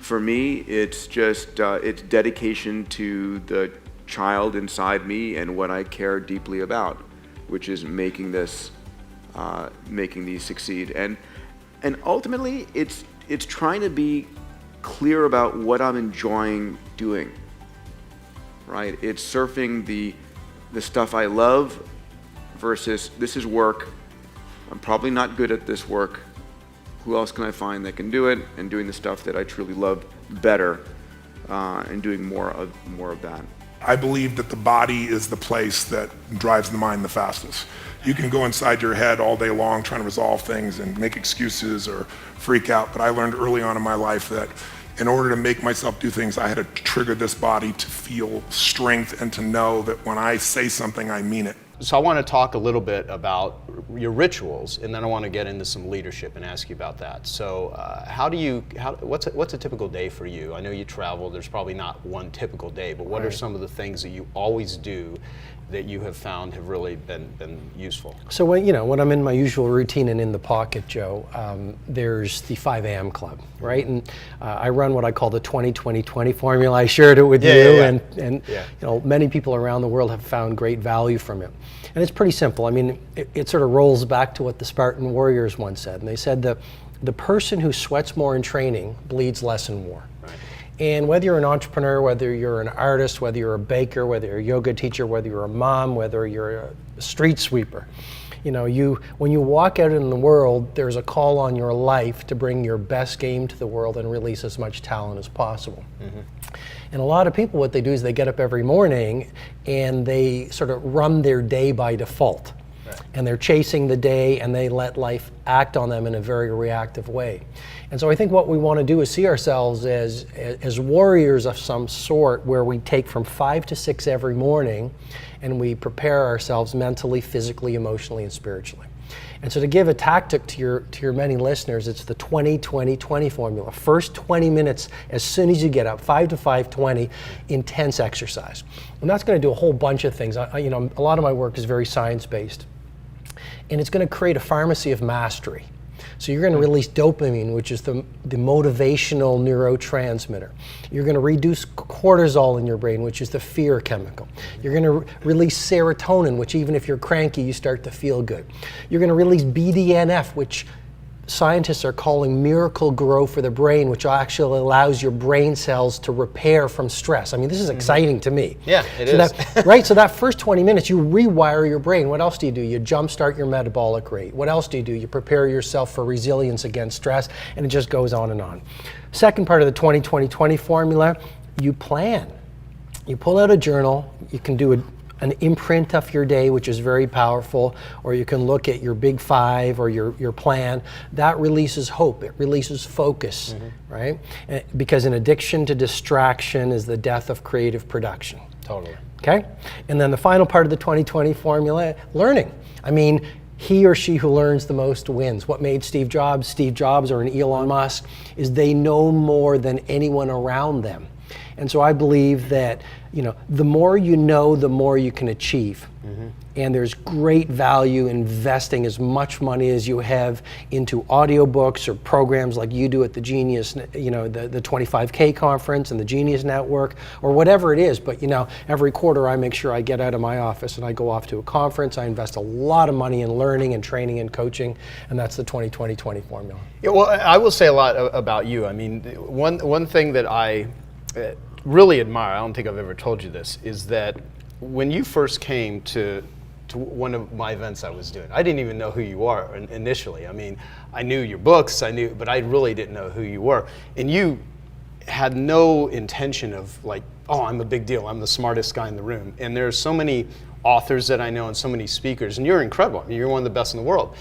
For me, it's just it's dedication to the child inside me and what I care deeply about, which is making these succeed. And ultimately, it's trying to be clear about what I'm enjoying doing. Right? It's surfing the stuff I love versus this is work. I'm probably not good at this work. Who else can I find that can do it? And doing the stuff that I truly love better, and doing more of that. I believe that the body is the place that drives the mind the fastest. You can go inside your head all day long trying to resolve things and make excuses or freak out, but I learned early on in my life that in order to make myself do things, I had to trigger this body to feel strength and to know that when I say something, I mean it. So I want to talk a little bit about your rituals, and then I want to get into some leadership and ask you about that. So what's a typical day for you? I know you travel, there's probably not one typical day, but what are some of the things that you always do that you have found have really been useful? So when I'm in my usual routine and in the pocket, Joe, there's the 5 a.m. club, right? And I run what I call the 20-20-20 formula. I shared it with you, and many people around the world have found great value from it. And it's pretty simple. I mean, it sort of rolls back to what the Spartan warriors once said, and they said that the person who sweats more in training bleeds less in war. And whether you're an entrepreneur, whether you're an artist, whether you're a baker, whether you're a yoga teacher, whether you're a mom, whether you're a street sweeper, when you walk out in the world, there's a call on your life to bring your best game to the world and release as much talent as possible. Mm-hmm. And a lot of people, what they do is they get up every morning and they sort of run their day by default. And they're chasing the day and they let life act on them in a very reactive way. And so I think what we want to do is see ourselves as warriors of some sort, where we take from 5 to 6 every morning and we prepare ourselves mentally, physically, emotionally, and spiritually. And so to give a tactic to your many listeners, it's the 20-20-20 formula. First 20 minutes as soon as you get up, 5 to 5:20, intense exercise. And that's going to do a whole bunch of things. A lot of my work is very science-based. And it's going to create a pharmacy of mastery. So you're going to release dopamine, which is the motivational neurotransmitter. You're going to reduce cortisol in your brain, which is the fear chemical. You're going to release serotonin, which even if you're cranky, you start to feel good. You're going to release BDNF, which scientists are calling miracle grow for the brain, which actually allows your brain cells to repair from stress. I mean, this is exciting to me. Yeah, it is. Right, so that first 20 minutes, you rewire your brain. What else do? You jumpstart your metabolic rate. What else do? You prepare yourself for resilience against stress, and it just goes on and on. Second part of the 20-20-20 formula, you plan. You pull out a journal, you can do an imprint of your day, which is very powerful, or you can look at your big 5 or your plan. That releases hope, it releases focus, right? Because an addiction to distraction is the death of creative production. Totally. Okay? And then the final part of the 20-20 formula, learning. I mean, he or she who learns the most wins. What made Steve Jobs or an Elon Musk is they know more than anyone around them. And so I believe that, the more you know, the more you can achieve. Mm-hmm. And there's great value investing as much money as you have into audiobooks or programs like you do at the Genius, the 25K conference and the Genius Network, or whatever it is. But, every quarter I make sure I get out of my office and I go off to a conference. I invest a lot of money in learning and training and coaching, and that's the 20-20-20 formula. Yeah, well, I will say a lot about you. I mean, one thing that I really admire, I don't think I've ever told you this, is that when you first came to one of my events I was doing, I didn't even know who you are initially. I mean, I knew your books, but I really didn't know who you were. And you had no intention of like, oh, I'm a big deal, I'm the smartest guy in the room. And there's so many authors that I know and so many speakers, and you're incredible. I mean, you're one of the best in the world.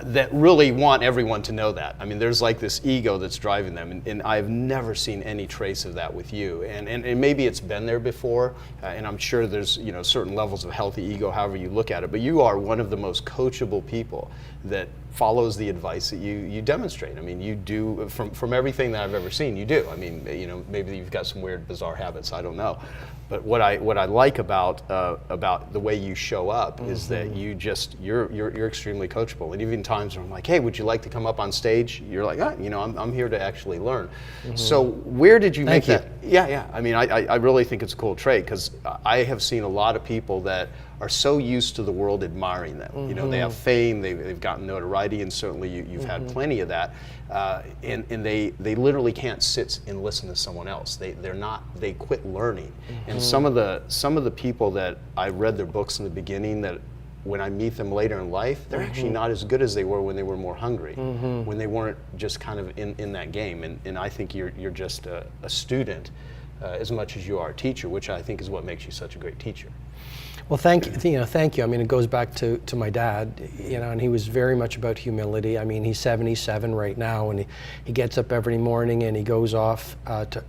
That really want everyone to know that. I mean, there's like this ego that's driving them, and I've never seen any trace of that with you. And maybe it's been there before, and I'm sure there's certain levels of healthy ego, however you look at it. But you are one of the most coachable people that follows the advice that you demonstrate. I mean, you do from everything that I've ever seen. You do. I mean, maybe you've got some weird, bizarre habits. I don't know. But what I like about the way you show up is that you're extremely coachable. And even times where I'm like, hey, would you like to come up on stage? You're like, you know, I'm here to actually learn. So where did you make that? Yeah. I mean, I really think it's a cool trait, because I have seen a lot of people that are so used to the world admiring them. You know, they have fame, they've gotten notoriety, and certainly you've had plenty of that. And they literally can't sit and listen to someone else. They quit learning. And some of the people that I read their books in the beginning, that when I meet them later in life, they're actually not as good as they were when they were more hungry, when they weren't just kind of in that game. And I think you're just a student as much as you are a teacher, which I think is what makes you such a great teacher. Well, thank you. I mean, it goes back to my dad, you know, and he was very much about humility. I mean, he's 77 right now, and he gets up every morning and he goes off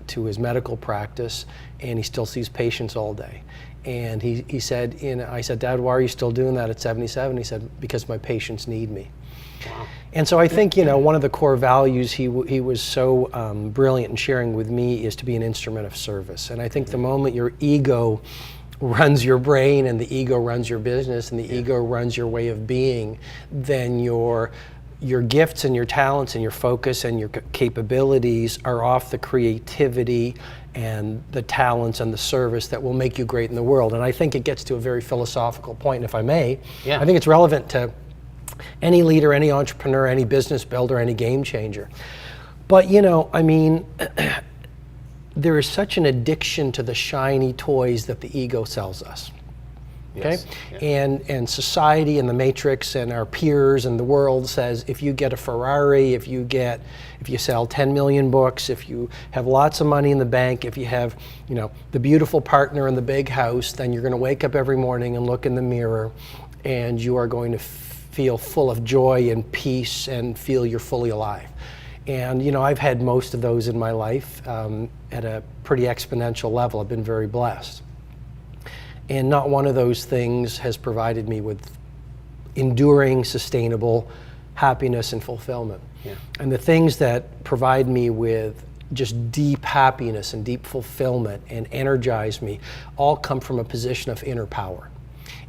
to his medical practice, and he still sees patients all day. And he said, I said, Dad, why are you still doing that at 77? He said, because my patients need me. Wow. And so I think, you know, one of the core values he was so brilliant in sharing with me is to be an instrument of service. And I think the moment your ego runs your brain, and the ego runs your business, and the ego runs your way of being, then your gifts and your talents and your focus and your capabilities are off the creativity and the talents and the service that will make you great in the world. And I think it gets to a very philosophical point, and if I may, I think it's relevant to any leader, any entrepreneur, any business builder, any game changer. But, you know, I mean, there is such an addiction to the shiny toys that the ego sells us. Okay? Yes. Yeah. And society and the matrix and our peers and the world says, if you get a Ferrari, if you sell 10 million books, if you have lots of money in the bank, if you have, you know, the beautiful partner in the big house, then you're going to wake up every morning and look in the mirror, and you are going to feel full of joy and peace and feel you're fully alive. And, you know, I've had most of those in my life at a pretty exponential level. I've been very blessed. And not one of those things has provided me with enduring, sustainable happiness and fulfillment. Yeah. And the things that provide me with just deep happiness and deep fulfillment and energize me all come from a position of inner power.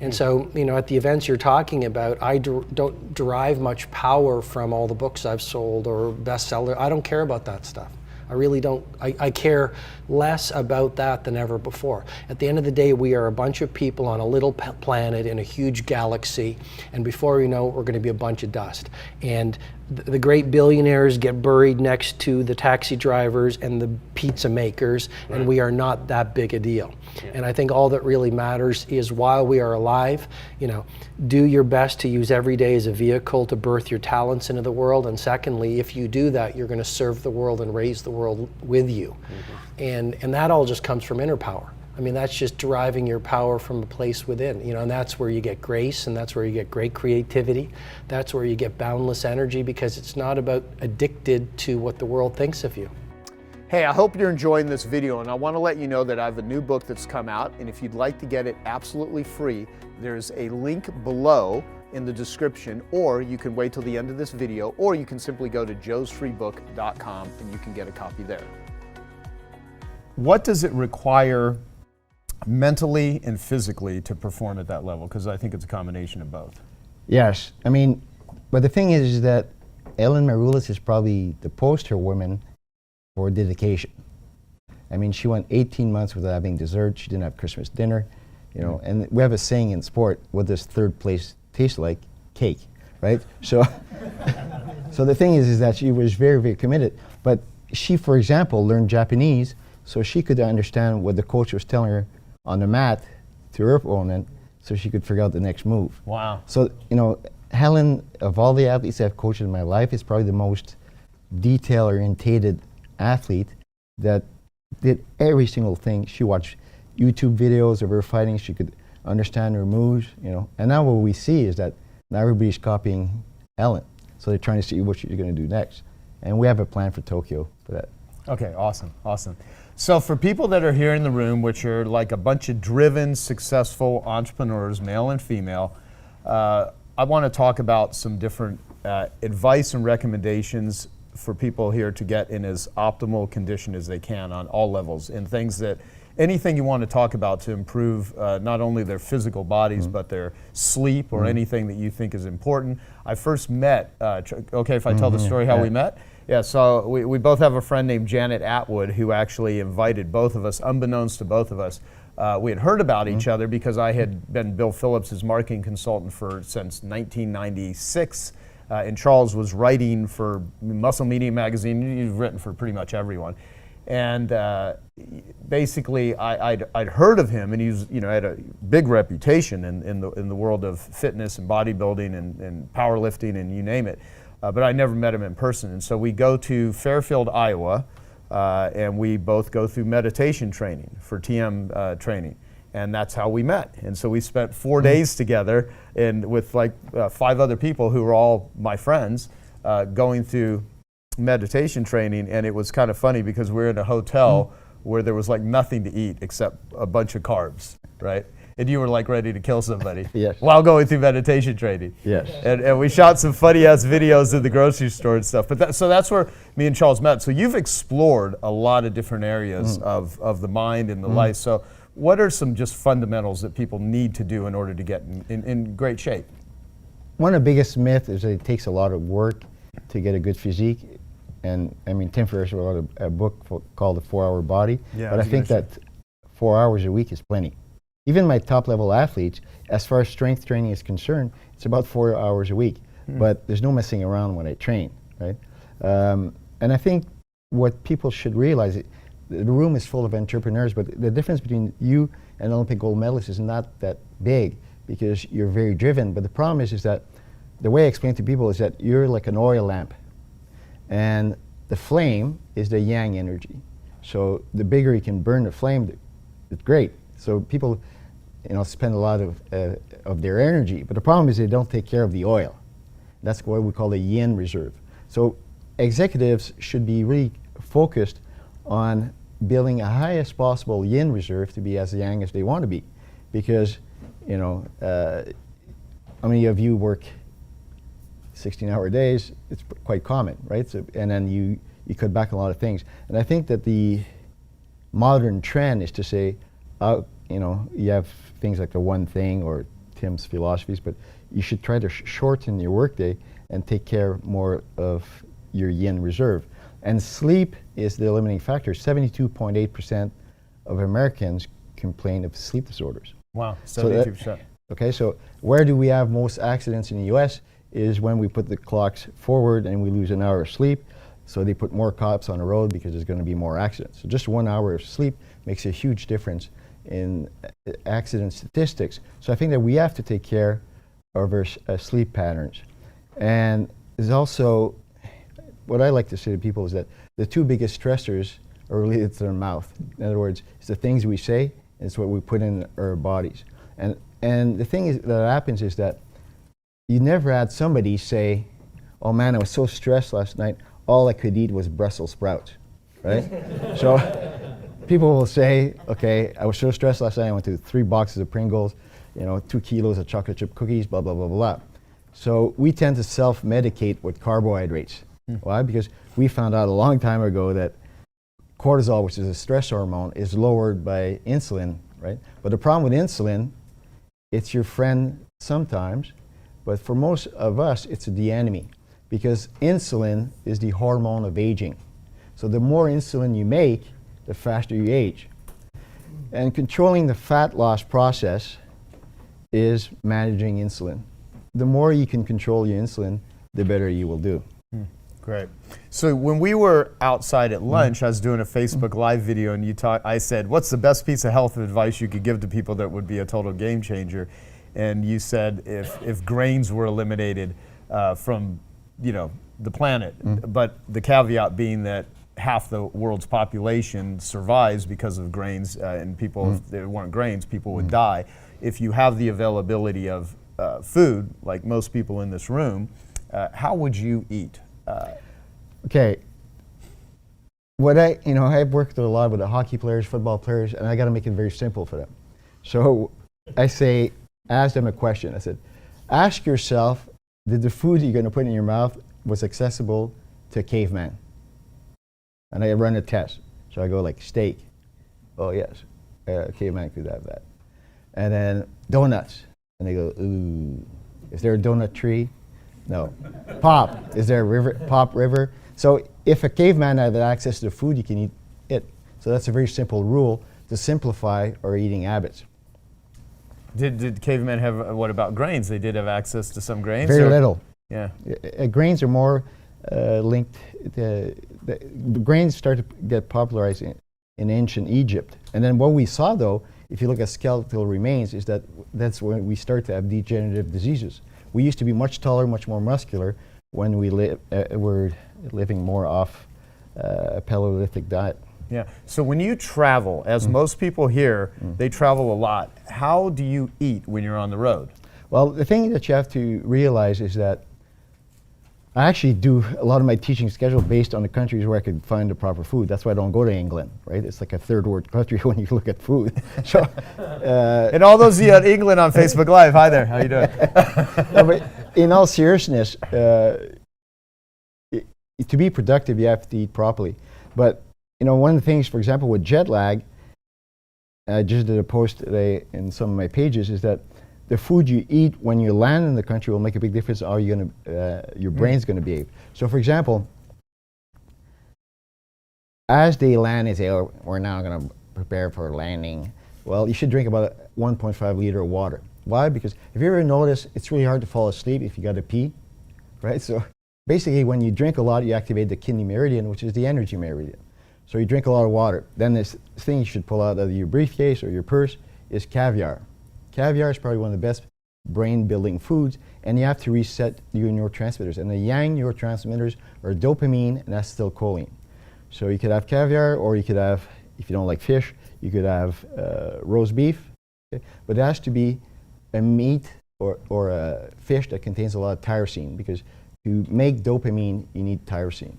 And so, you know, at the events you're talking about, I don't derive much power from all the books I've sold or bestseller. I don't care about that stuff. I really don't. I care less about that than ever before. At the end of the day, we are a bunch of people on a little planet in a huge galaxy, and before we know it, we're going to be a bunch of dust. And the great billionaires get buried next to the taxi drivers and the pizza makers, and we are not that big a deal. Yeah. And I think all that really matters is, while we are alive, you know, do your best to use every day as a vehicle to birth your talents into the world. And secondly, if you do that, you're going to serve the world and raise the world with you. And that all just comes from inner power. I mean, that's just deriving your power from a place within, you know, and that's where you get grace, and that's where you get great creativity. That's where you get boundless energy, because it's not about addicted to what the world thinks of you. Hey, I hope you're enjoying this video, and I want to let you know that I have a new book that's come out, and if you'd like to get it absolutely free, there's a link below in the description, or you can wait till the end of this video, or you can simply go to joesfreebook.com and you can get a copy there. What does it require mentally and physically to perform at that level? Because I think it's a combination of both. Yes, I mean, but the thing is that Ellen Maroulis is probably the poster woman for dedication. I mean, she went 18 months without having dessert. She didn't have Christmas dinner, you know. And we have a saying in sport: what does third place taste like? Cake, right? So, so the thing is that she was very, very committed. But she, for example, learned Japanese so she could understand what the coach was telling her on the mat to her opponent, so she could figure out the next move. Wow. So, you know, Helen, of all the athletes I've coached in my life, is probably the most detail-orientated athlete that did every single thing. She watched YouTube videos of her fighting. She could understand her moves, you know. And now what we see is that now everybody's copying Helen. So they're trying to see what she's going to do next. And we have a plan for Tokyo for that. Okay, awesome, awesome. So for people that are here in the room, which are like a bunch of driven, successful entrepreneurs, male and female, I want to talk about some different advice and recommendations for people here to get in as optimal condition as they can on all levels, in things that, anything you want to talk about to improve not only their physical bodies, but their sleep or anything that you think is important. I first met, okay if I tell the story how we met? Yeah, so we both have a friend named Janet Atwood who actually invited both of us, unbeknownst to both of us. We had heard about each other because I had been Bill Phillips' marketing consultant since 1996. And Charles was writing for Muscle Media magazine. You've written for pretty much everyone. And basically, I'd heard of him, and he's had a big reputation in the world of fitness and bodybuilding and powerlifting and you name it. But I never met him in person. And so we go to Fairfield, Iowa, and we both go through meditation training for TM training. And that's how we met. And so we spent 4 days together and with like 5 other people who were all my friends going through meditation training. And it was kind of funny because we were in a hotel where there was like nothing to eat except a bunch of carbs, right? And you were like ready to kill somebody Yes. while going through meditation training. Yes. And we shot some funny ass videos in the grocery store and stuff. But so that's where me and Charles met. So you've explored a lot of different areas of the mind and the life. So what are some just fundamentals that people need to do in order to get in great shape? One of the biggest myths is that it takes a lot of work to get a good physique. And I mean, Tim Ferriss wrote a book called The 4-Hour Body. Yeah, but I think that 4 hours a week is plenty. Even my top level athletes, as far as strength training is concerned, it's about 4 hours a week. But there's no messing around when I train, right? And I think what people should realize, the room is full of entrepreneurs, but the difference between you and Olympic gold medalist is not that big because you're very driven. But the problem is that the way I explain to people is that you're like an oil lamp. And the flame is the yang energy. So the bigger you can burn the flame, it's great. So people spend a lot of their energy. But the problem is they don't take care of the oil. That's what we call the yin reserve. So executives should be really focused on building a highest possible yin reserve to be as yang as they want to be. Because, how many of you work 16-hour days? It's quite common, right? So, and then you cut back a lot of things. And I think that the modern trend is to say, you have things like the one thing or Tim's philosophies, but you should try to shorten your workday and take care more of your yin reserve. And sleep is the limiting factor. 72.8% of Americans complain of sleep disorders. Wow, 72%. Okay, so where do we have most accidents in the US is when we put the clocks forward and we lose an hour of sleep. So they put more cops on the road because there's going to be more accidents. So just 1 hour of sleep makes a huge difference in accident statistics. So I think that we have to take care of our sleep patterns. And there's also, what I like to say to people is that the 2 biggest stressors are related to their mouth. In other words, it's the things we say, and it's what we put in our bodies. And the thing that happens is that you never had somebody say, oh man, I was so stressed last night, all I could eat was Brussels sprouts, right? So people will say, okay, I was so stressed last night, I went to 3 boxes of Pringles, 2 kilos of chocolate chip cookies, blah, blah, blah, blah. So we tend to self-medicate with carbohydrates. Why? Because we found out a long time ago that cortisol, which is a stress hormone, is lowered by insulin, right? But the problem with insulin, it's your friend sometimes, but for most of us, it's the enemy. Because insulin is the hormone of aging. So the more insulin you make, the faster you age. And controlling the fat loss process is managing insulin. The more you can control your insulin, the better you will do. Great. So when we were outside at lunch, I was doing a Facebook Live video, and I said, what's the best piece of health advice you could give to people that would be a total game changer? And you said if grains were eliminated from the planet, but the caveat being that half the world's population survives because of grains, and people, if there weren't grains, people would die. If you have the availability of food, like most people in this room, how would you eat? Okay. What I've worked a lot with the hockey players, football players, and I got to make it very simple for them. So I say, ask them a question. I said, ask yourself, did the food you're going to put in your mouth was accessible to a caveman. And I run a test. So I go like steak. Oh yes, caveman could have that. And then donuts. And they go, ooh. Is there a donut tree? No. Pop. Is there a river? Pop river? So if a caveman had access to food, you can eat it. So that's a very simple rule to simplify our eating habits. Did cavemen have, what about grains? They did have access to some grains? Very little. Yeah. Grains are more linked. The grains started to get popularized in ancient Egypt. And then what we saw, though, if you look at skeletal remains, is that that's when we start to have degenerative diseases. We used to be much taller, much more muscular when we were living more off a Paleolithic diet. Yeah. So when you travel, as most people here, they travel a lot. How do you eat when you're on the road? Well, the thing that you have to realize is that I actually do a lot of my teaching schedule based on the countries where I could find the proper food. That's why I don't go to England, right? It's like a third world country when you look at food. So, and all those of you in England on Facebook Live, hi there, how you doing? No, but in all seriousness, to be productive, you have to eat properly. But one of the things, for example, with jet lag, I just did a post today in some of my pages, is that the food you eat when you land in the country will make a big difference how your brain's going to behave. So, for example, as they land, they say, "Oh, we're now going to prepare for landing." Well, you should drink about 1.5 liter of water. Why? Because if you ever notice, it's really hard to fall asleep if you got to pee, right? So, basically, when you drink a lot, you activate the kidney meridian, which is the energy meridian. So you drink a lot of water. Then this thing you should pull out of your briefcase or your purse is caviar. Caviar is probably one of the best brain-building foods, and you have to reset your neurotransmitters. And the yang neurotransmitters are dopamine and acetylcholine. So you could have caviar, or you could have, if you don't like fish, you could have roast beef. Okay? But it has to be a meat or a fish that contains a lot of tyrosine, because to make dopamine, you need tyrosine.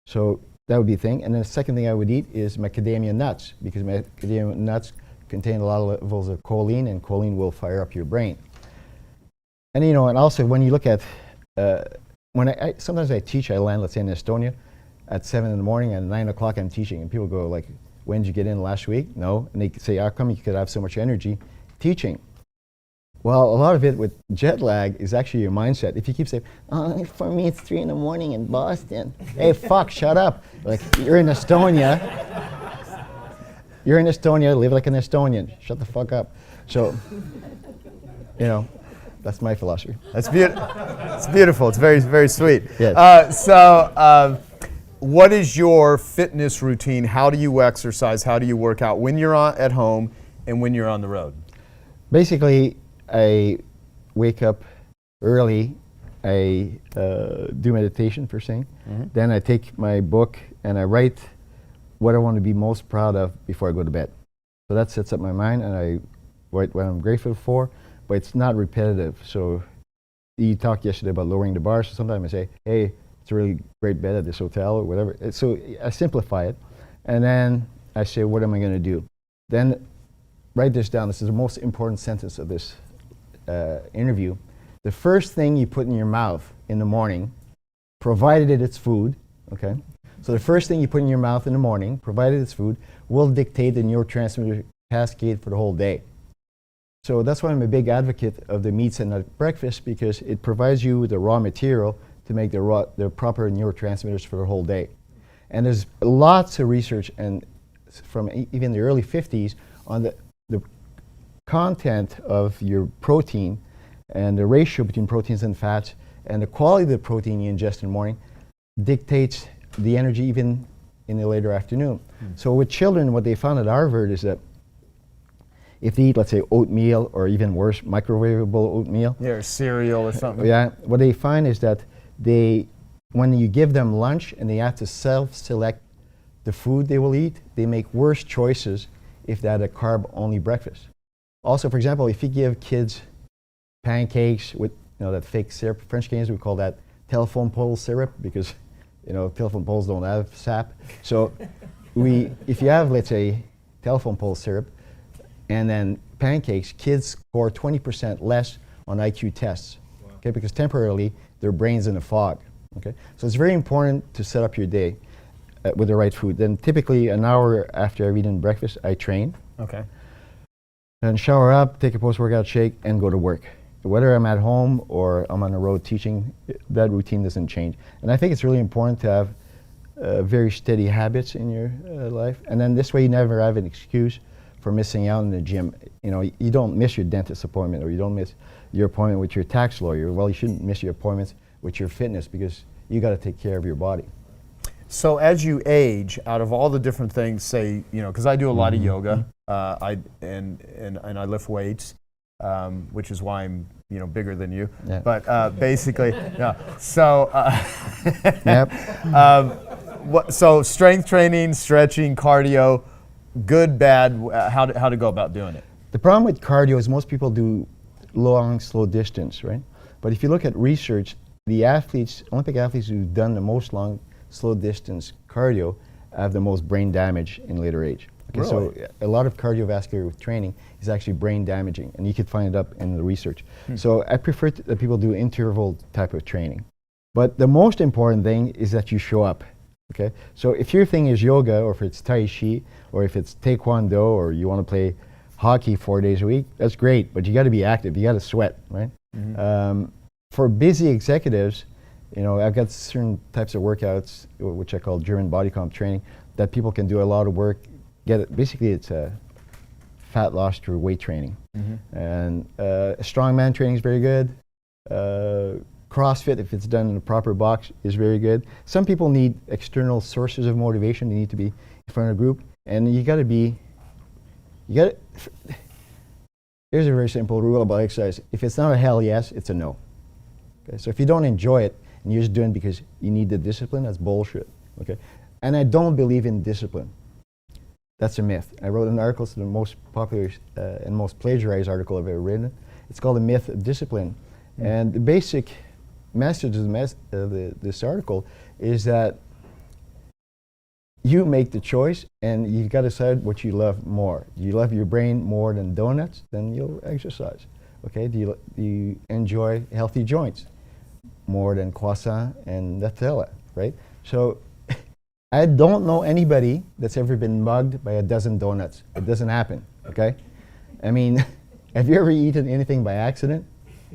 So that would be a thing. And then the second thing I would eat is macadamia nuts, because macadamia nuts contain a lot of levels of choline, and choline will fire up your brain. And and also when you look at, when sometimes I teach, I land, let's say in Estonia, at 7 in the morning, and 9 o'clock I'm teaching, and people go like, when did you get in last week? No. And they say, how come you could have so much energy teaching? Well, a lot of it with jet lag is actually your mindset. If you keep saying, oh, for me it's 3 in the morning in Boston. Hey, fuck, shut up. Like, you're in Estonia. You're in Estonia, live like an Estonian. Shut the fuck up. So, that's my philosophy. That's it's beautiful. It's very, very sweet. Yes. What is your fitness routine? How do you exercise? How do you work out when you're at home and when you're on the road? Basically, I wake up early. I do meditation first thing. Then I take my book and I write what I want to be most proud of before I go to bed. So that sets up my mind, and I write what I'm grateful for, but it's not repetitive. So you talked yesterday about lowering the bar, so sometimes I say, hey, it's a really great bed at this hotel or whatever. So I simplify it, and then I say, what am I going to do? Then write this down. This is the most important sentence of this interview. The first thing you put in your mouth in the morning, provided it's food, okay? So the first thing you put in your mouth in the morning, provided it's food, will dictate the neurotransmitter cascade for the whole day. So that's why I'm a big advocate of the meats and nut breakfast, because it provides you with the raw material to make the proper neurotransmitters for the whole day. And there's lots of research, and from even the early 50s, on the content of your protein and the ratio between proteins and fats and the quality of the protein you ingest in the morning dictates the energy even in the later afternoon. So with children, what they found at Harvard is that if they eat, let's say, oatmeal, or even worse, microwavable oatmeal. Yeah, or cereal or something. Yeah, what they find is that when you give them lunch and they have to self-select the food they will eat, they make worse choices if they had a carb-only breakfast. Also, for example, if you give kids pancakes with that fake syrup, French Canadians would call that telephone pole syrup, because telephone poles don't have sap. So if you have, let's say, telephone pole syrup and then pancakes, kids score 20% less on IQ tests. Wow. Okay, because temporarily their brain's in a fog. Okay, so it's very important to set up your day with the right food. Then typically an hour after I've eaten breakfast, I train. Okay. And shower up, take a post-workout shake, and go to work. Whether I'm at home or I'm on the road teaching, that routine doesn't change. And I think it's really important to have very steady habits in your life. And then this way you never have an excuse for missing out in the gym. You know, you don't miss your dentist appointment, or you don't miss your appointment with your tax lawyer. Well, you shouldn't miss your appointments with your fitness, because you got to take care of your body. So as you age, out of all the different things, say, you know, because I do a lot of yoga, and I lift weights, which is why I'm, you know, bigger than you. Yeah. But basically, yeah. So, Yep. so strength training, stretching, cardio, good, bad. How to go about doing it? The problem with cardio is most people do long, slow distance, right? But if you look at research, the athletes, Olympic athletes who've done the most long, slow distance cardio have the most brain damage in later age. Okay, Really? so a lot of cardiovascular training is actually brain damaging, and you could find it up in the research. So I prefer that people do interval type of training. But the most important thing is that you show up. Okay, so if your thing is yoga, or if it's Tai Chi, or if it's Taekwondo, or you want to play hockey 4 days a week, that's great, but you got to be active, you got to sweat, right? For busy executives, you know, I've got certain types of workouts, which I call German body comp training, that people can do a lot of work, basically it's a fat loss through weight training. And strongman training is very good. CrossFit, if it's done in a proper box, is very good. Some people need external sources of motivation. They need to be in front of a group, and here's a very simple rule about exercise. If it's not a hell yes, it's a no. Okay? So if you don't enjoy it and you're just doing it because you need the discipline, that's bullshit. Okay? And I don't believe in discipline. That's a myth. I wrote an article, it's the most popular and most plagiarized article I've ever written. It's called The Myth of Discipline. And the basic message of this article is that you make the choice, and you've got to decide what you love more. Do you love your brain more than donuts? Then you'll exercise. Okay? Do you enjoy healthy joints more than croissant and Nutella, right? So I don't know anybody that's ever been mugged by a dozen donuts. It doesn't happen, okay? I mean, have you ever eaten anything by accident?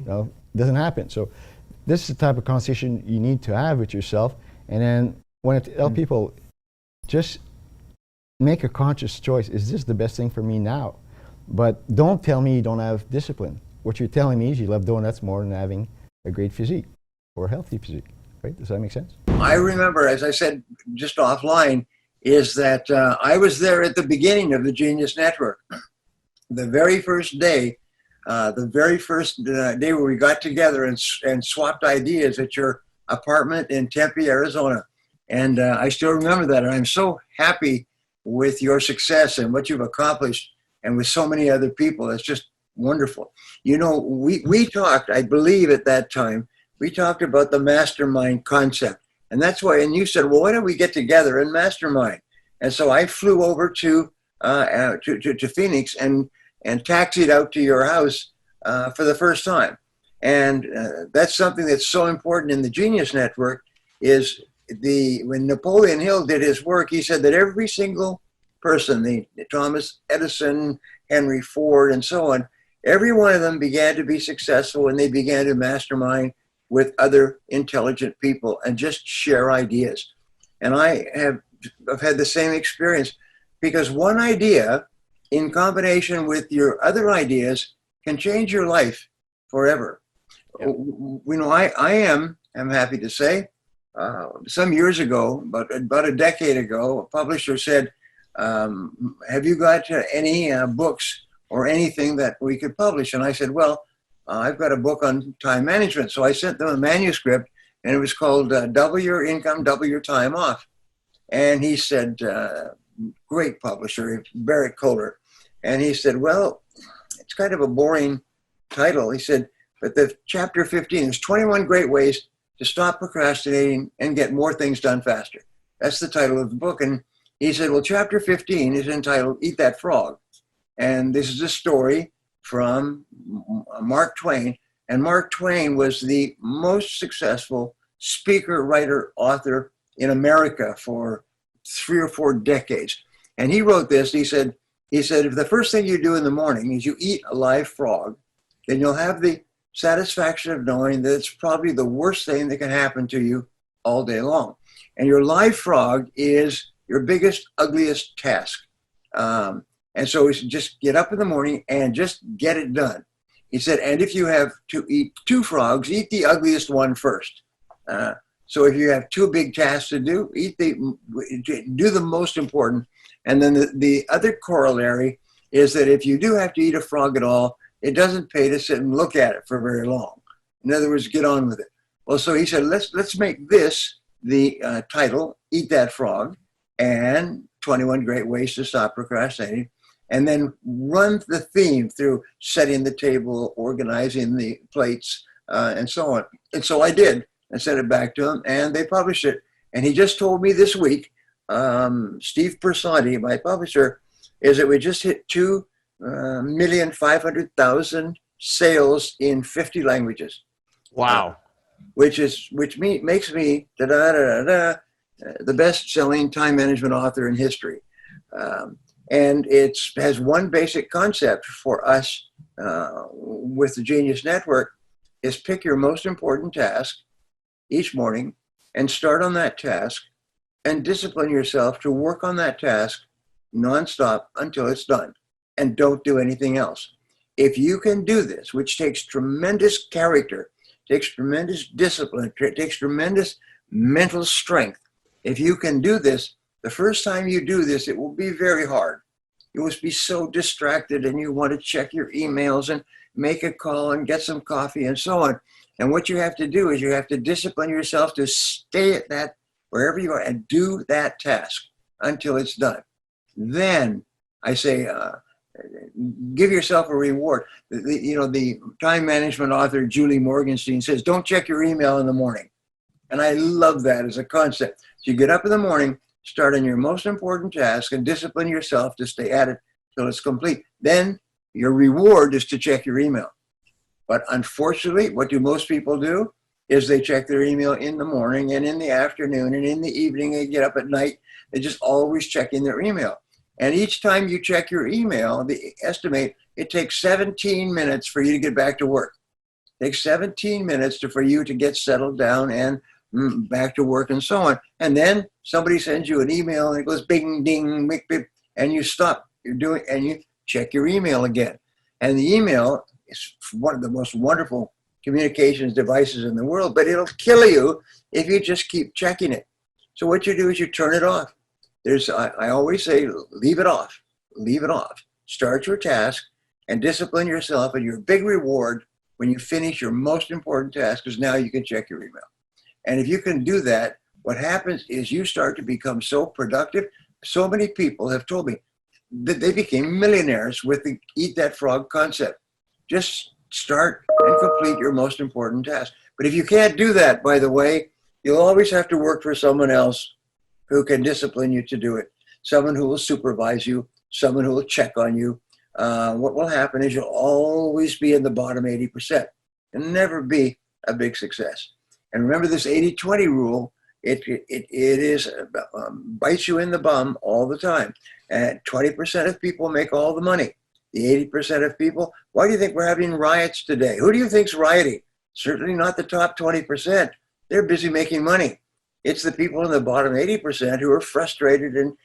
No, it doesn't happen. So this is the type of conversation you need to have with yourself. And then when I tell people, just make a conscious choice. Is this the best thing for me now? But don't tell me you don't have discipline. What you're telling me is you love donuts more than having a great physique or a healthy physique, right? Does that make sense? I remember, as I said just offline, is that I was there at the beginning of the Genius Network. The very first day, where we got together and swapped ideas at your apartment in Tempe, Arizona. And I still remember that. And I'm so happy with your success and what you've accomplished, and with so many other people. It's just wonderful. You know, we talked, I believe at that time, we talked about the mastermind concept. And that's why, and you said, well, why don't we get together and mastermind? And so I flew over to Phoenix and taxied out to your house for the first time. And that's something that's so important in the Genius Network is when Napoleon Hill did his work, he said that every single person, the Thomas Edison, Henry Ford, and so on, every one of them began to be successful when they began to mastermind with other intelligent people and just share ideas. And I've had the same experience, because one idea in combination with your other ideas can change your life forever. Yep. You know, I'm happy to say, some years ago, about a decade ago, a publisher said, have you got any books or anything that we could publish? And I said, well, I've got a book on time management. So I sent them a manuscript, and it was called Double Your Income, Double Your Time Off. And he said, great publisher, Barrett Kohler. And he said, well, it's kind of a boring title. He said, but the chapter 15, there's 21 great ways to stop procrastinating and get more things done faster. That's the title of the book. And he said, well, chapter 15 is entitled Eat That Frog. And this is a story from Mark Twain. And Mark Twain was the most successful speaker, writer, author in America for 3 or 4 decades. And he wrote this. He said, if the first thing you do in the morning is you eat a live frog, then you'll have the satisfaction of knowing that it's probably the worst thing that can happen to you all day long. And your live frog is your biggest, ugliest task. And so he said, just get up in the morning and just get it done. He said, and if you have to eat 2 frogs, eat the ugliest one first. So if you have 2 big tasks to do, do the most important. And then the other corollary is that if you do have to eat a frog at all, it doesn't pay to sit and look at it for very long. In other words, get on with it. Well, so he said, let's make this the title, Eat That Frog, and 21 Great Ways to Stop Procrastinating, and then run the theme through setting the table, organizing the plates, and so on. And so I did, and sent it back to him, and they published it. And he just told me this week, Steve Persanti, my publisher, is that we just hit 2,500,000 sales in 50 languages. Wow. Makes me the best-selling time management author in history. And it has one basic concept for us with the Genius Network is pick your most important task each morning and start on that task and discipline yourself to work on that task nonstop until it's done, and don't do anything else. If you can do this, which takes tremendous character, takes tremendous discipline, takes tremendous mental strength. If you can do this, the first time you do this, it will be very hard. You must be so distracted and you want to check your emails and make a call and get some coffee and so on. And what you have to do is you have to discipline yourself to stay at that, wherever you are, and do that task until it's done. Then I say, give yourself a reward. The time management author Julie Morgenstein says, don't check your email in the morning. And I love that as a concept. So you get up in the morning, start on your most important task, and discipline yourself to stay at it till it's complete. Then your reward is to check your email. But unfortunately, what do most people do is they check their email in the morning and in the afternoon and in the evening. They get up at night. They're just always checking their email. And each time you check your email, they estimate it takes 17 minutes for you to get back to work. It takes 17 minutes for you to get settled down and back to work and so on. And then somebody sends you an email and it goes bing, ding, bing, bing, and you stop. And you check your email again. And the email is one of the most wonderful communications devices in the world, but it'll kill you if you just keep checking it. So what you do is you turn it off. I always say, leave it off. Leave it off. Start your task and discipline yourself, and your big reward when you finish your most important task is now you can check your email. And if you can do that, what happens is you start to become so productive. So many people have told me that they became millionaires with the Eat That Frog concept. Just start and complete your most important task. But if you can't do that, by the way, you'll always have to work for someone else who can discipline you to do it. Someone who will supervise you, someone who will check on you. What will happen is you'll always be in the bottom 80% and never be a big success. And remember this 80-20 rule, it bites you in the bum all the time. And 20% of people make all the money. The 80% of people, why do you think we're having riots today? Who do you think's rioting? Certainly not the top 20%. They're busy making money. It's the people in the bottom 80% who are frustrated and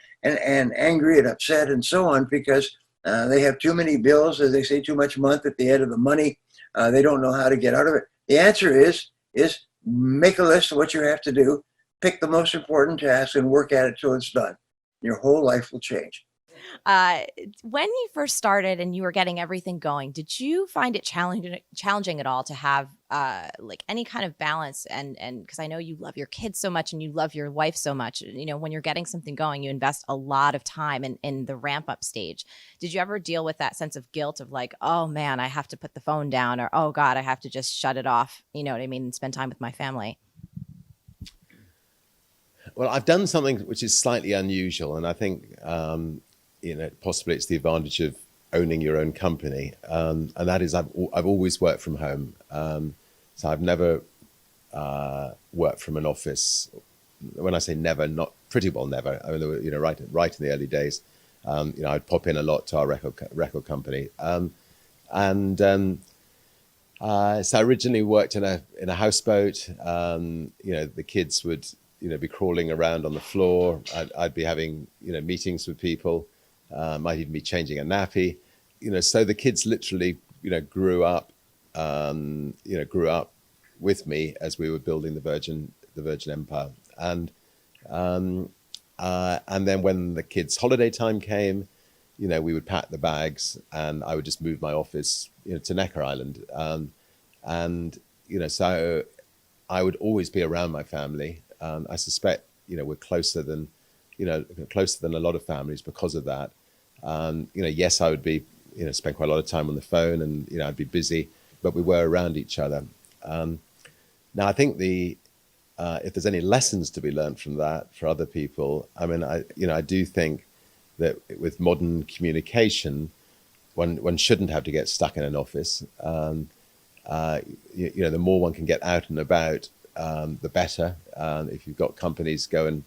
angry and upset and so on because they have too many bills, as they say, too much month at the end of the money. They don't know how to get out of it. The answer is make a list of what you have to do, pick the most important task, and work at it till it's done. Your whole life will change. When you first started and you were getting everything going, did you find it challenging at all to have like any kind of balance? And because I know you love your kids so much and you love your wife so much, you know, when you're getting something going, you invest a lot of time in the ramp up stage. Did you ever deal with that sense of guilt of like, oh man, I have to put the phone down, or oh God, I have to just shut it off, you know what I mean, and spend time with my family? Well, I've done something which is slightly unusual, and I think possibly it's the advantage of owning your own company, and that is I've always worked from home. So I've never work from an office. When I say never, not pretty well never. I mean, there were, you know, right in the early days, you know, I'd pop in a lot to our record company, so I originally worked in a houseboat. You know, the kids would, you know, be crawling around on the floor. I'd be having, you know, meetings with people. Might even be changing a nappy. You know, so the kids literally, you know, grew up with me as we were building the Virgin Empire. And then when the kids' holiday time came, you know, we would pack the bags, and I would just move my office, you know, to Necker Island. And you know, so I would always be around my family. I suspect, you know, we're closer than a lot of families because of that. You know, yes, I would be, you know, spend quite a lot of time on the phone, and you know, I'd be busy, but we were around each other. Now, I think if there's any lessons to be learned from that for other people, I mean, I do think that with modern communication, one shouldn't have to get stuck in an office. You know, the more one can get out and about, the better. If you've got companies, go and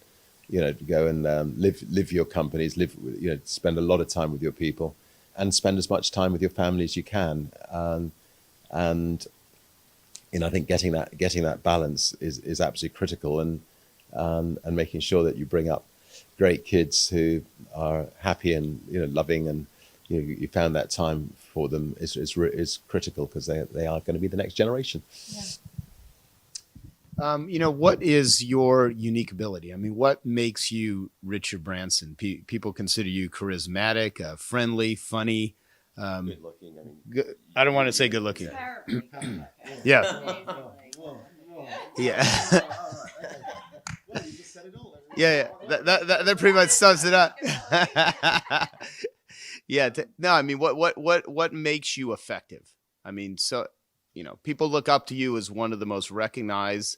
live your companies, you know, spend a lot of time with your people, and spend as much time with your family as you can. And you know, I think getting that balance is absolutely critical, and making sure that you bring up great kids who are happy and, you know, loving, and you found that time for them is critical, because they are going to be the next generation. Yeah. You know, what is your unique ability? I mean, what makes you Richard Branson? People consider you charismatic, friendly, funny. Good looking. I mean, I don't want to say good looking. Yeah. Yeah. Yeah. That pretty much sums it up. Yeah. No, I mean, what makes you effective? I mean, so, you know, people look up to you as one of the most recognized,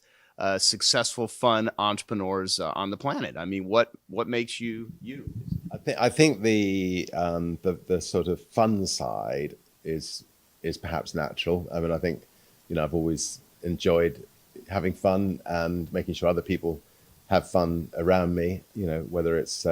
successful, fun entrepreneurs on the planet. I mean, what makes you you? I think the sort of fun side is perhaps natural. I mean, I think, you know, I've always enjoyed having fun and making sure other people have fun around me. You know, whether it's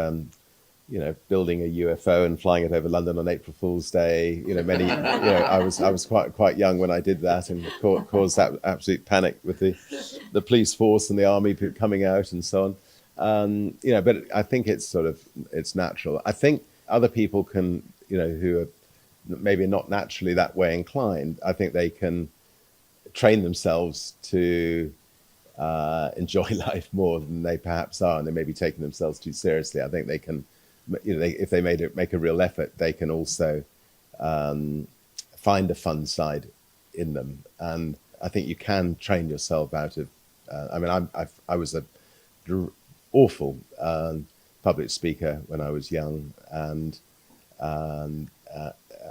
you know, building a UFO and flying it over London on April Fool's Day. You know, you know, I was quite young when I did that, and caused that absolute panic with the police force and the army coming out and so on. You know, but I think it's natural. I think other people can, you know, who are maybe not naturally that way inclined, I think they can train themselves to enjoy life more than they perhaps are, and they may be taking themselves too seriously. I think they can, you know, if they make a real effort, they can also find a fun side in them. And I think you can train yourself out of. I mean, I was a awful public speaker when I was young, and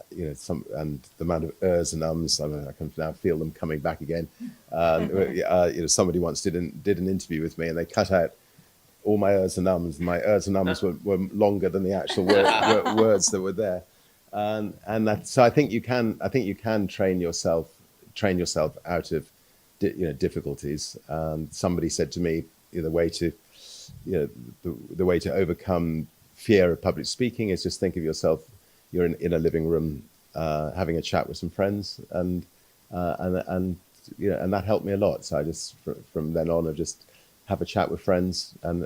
you know, and the amount of ers and ums, I mean, I can now feel them coming back again. You know, somebody once did an interview with me, and they cut out all my ers and ums. My ers and ums were longer than the actual words that were there, and so I think you can train yourself out of difficulties. Somebody said to me, you know, the way to overcome fear of public speaking is just think of yourself, you're in a living room having a chat with some friends, and you know, and that helped me a lot. So I just from then on I just have a chat with friends, and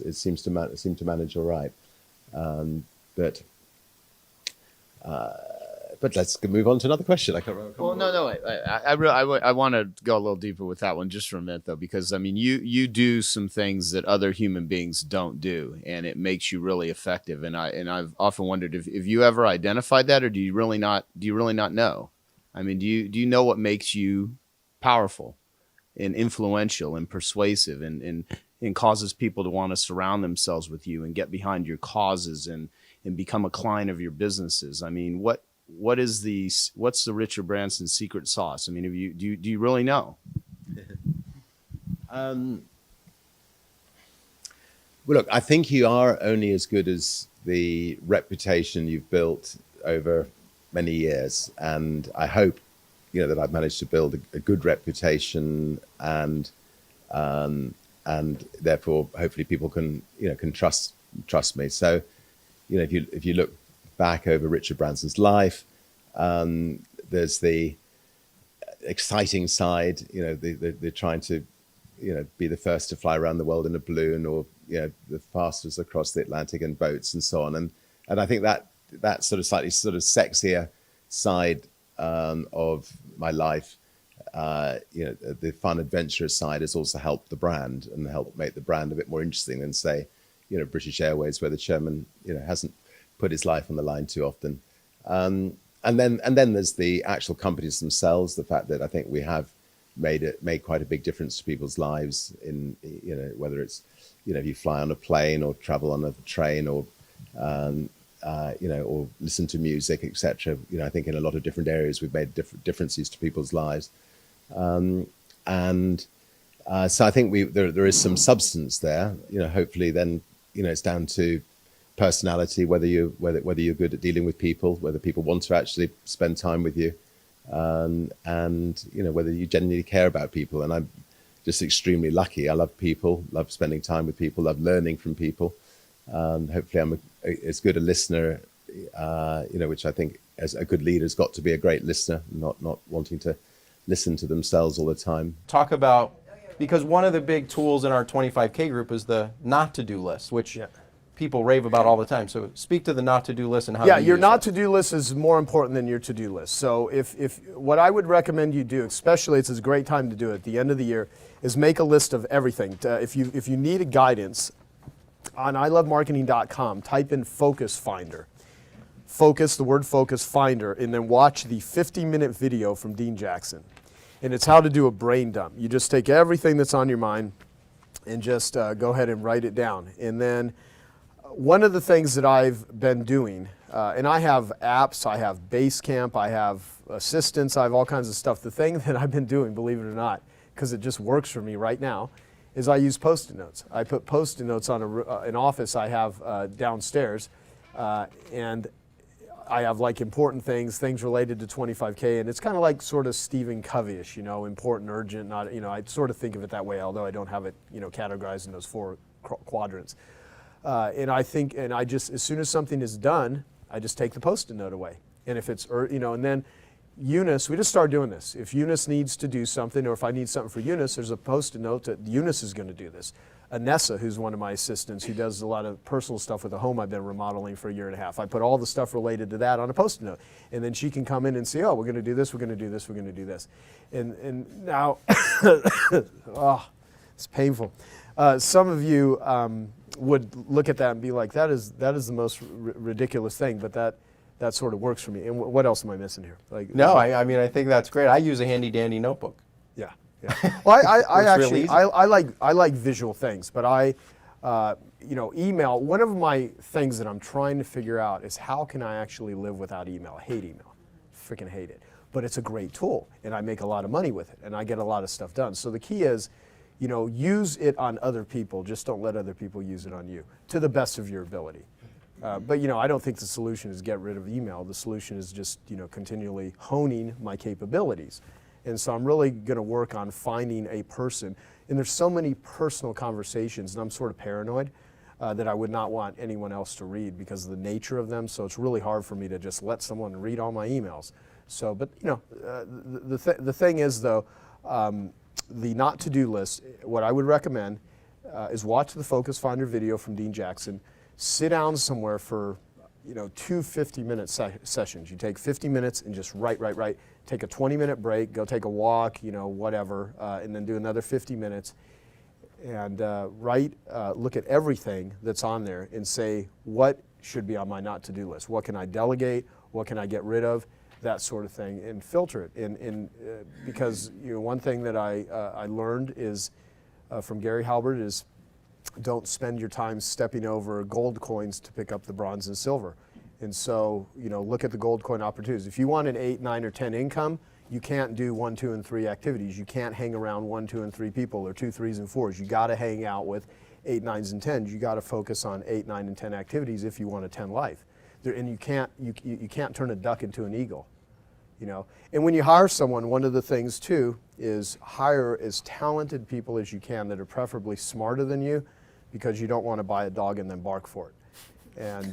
it seemed to manage all right. But let's move on to another question. Well, no. I want to go a little deeper with that one just for a minute, though, because I mean, you do some things that other human beings don't do, and it makes you really effective. And I've often wondered if you ever identified that, or do you really not know? I mean, do you know what makes you powerful and influential and persuasive, and causes people to want to surround themselves with you and get behind your causes and become a client of your businesses? I mean, what's the Richard Branson secret sauce? I mean, do you really know? Well, look, I think you are only as good as the reputation you've built over many years, and I hope, you know, that I've managed to build a good reputation, and and therefore hopefully people can can trust me. So if you look back over Richard Branson's life, there's the exciting side. They're trying to be the first to fly around the world in a balloon, or the fastest across the Atlantic in boats and so on. And I think that sort of slightly sort of sexier side of my life, the fun adventurous side, has also helped the brand and helped make the brand a bit more interesting than, say, British Airways, where the chairman hasn't put his life on the line too often. And then there's the actual companies themselves. The fact that I think we have made quite a big difference to people's lives in whether it's if you fly on a plane or travel on a train or or listen to music, etc. I think in a lot of different areas we've made differences to people's lives, and so I think there is some substance there. Hopefully then it's down to personality, whether you're good at dealing with people, whether people want to actually spend time with you, and whether you genuinely care about people. And I'm just extremely lucky. I love people, love spending time with people, love learning from people. Hopefully I'm as good a listener, which I think as a good leader's got to be a great listener, not wanting to listen to themselves all the time. Talk about, because one of the big tools in our 25K group is the not to do list, which people rave about all the time. So speak to the not to do list and how you your use not that. to do list is more important than your to do list. So if what I would recommend you do, especially it's a great time to do it at the end of the year, is make a list of everything. If you need a guidance, on ilovemarketing.com, type in Focus Finder. Focus, the word focus, Finder, and then watch the 50-minute video from Dean Jackson. And it's how to do a brain dump. You just take everything that's on your mind and just go ahead and write it down. And then one of the things that I've been doing, and I have apps, I have Basecamp, I have assistants, I have all kinds of stuff. The thing that I've been doing, believe it or not, because it just works for me right now, is I use Post-it notes. I put Post-it notes on an office I have downstairs, and I have like important things related to 25K, and it's kind of like sort of Stephen Covey-ish, important, urgent, not, I sort of think of it that way, although I don't have it, categorized in those 4 quadrants. And I just, as soon as something is done, I just take the Post-it note away. And if it's, and then Eunice, we just started doing this. If Eunice needs to do something, or if I need something for Eunice, there's a Post-it note that Eunice is going to do this. Anessa, who's one of my assistants, who does a lot of personal stuff with the home I've been remodeling for a year and a half. I put all the stuff related to that on a Post-it note. And then she can come in and say, oh, we're going to do this, we're going to do this, we're going to do this. And now, oh, it's painful. Some of you would look at that and be like, that is the most ridiculous thing, but that sort of works for me. And what else am I missing here? No, I mean, I think that's great. I use a handy dandy notebook. Yeah. Well, I actually, easy. I like visual things, but email, one of my things that I'm trying to figure out is how can I actually live without email? I hate email. Freaking hate it. But it's a great tool, and I make a lot of money with it, and I get a lot of stuff done. So the key is, use it on other people. Just don't let other people use it on you, to the best of your ability. But I don't think the solution is get rid of email. The solution is just continually honing my capabilities. And so I'm really going to work on finding a person. And there's so many personal conversations, and I'm sort of paranoid that I would not want anyone else to read because of the nature of them. So it's really hard for me to just let someone read all my emails. So, but the thing is though, the not to-do list, what I would recommend is watch the Focus Finder video from Dean Jackson. Sit down somewhere for 2 50-minute sessions. You take 50 minutes and just write. Take a 20-minute break, go take a walk, whatever, and then do another 50 minutes. And write, look at everything that's on there and say, what should be on my not to-do list? What can I delegate? What can I get rid of? That sort of thing, and filter it. And because one thing that I learned is from Gary Halbert is, don't spend your time stepping over gold coins to pick up the bronze and silver. And so, look at the gold coin opportunities. If you want an 8, 9, or 10 income, you can't do 1, 2, and 3 activities. You can't hang around 1, 2, and 3 people, or 2, 3s, and 4s. You got to hang out with 8, 9s, and 10s. You got to focus on 8, 9, and 10 activities if you want a 10 life. And you can't turn a duck into an eagle. you know. And when you hire someone, one of the things too is hire as talented people as you can that are preferably smarter than you, because you don't want to buy a dog and then bark for it. And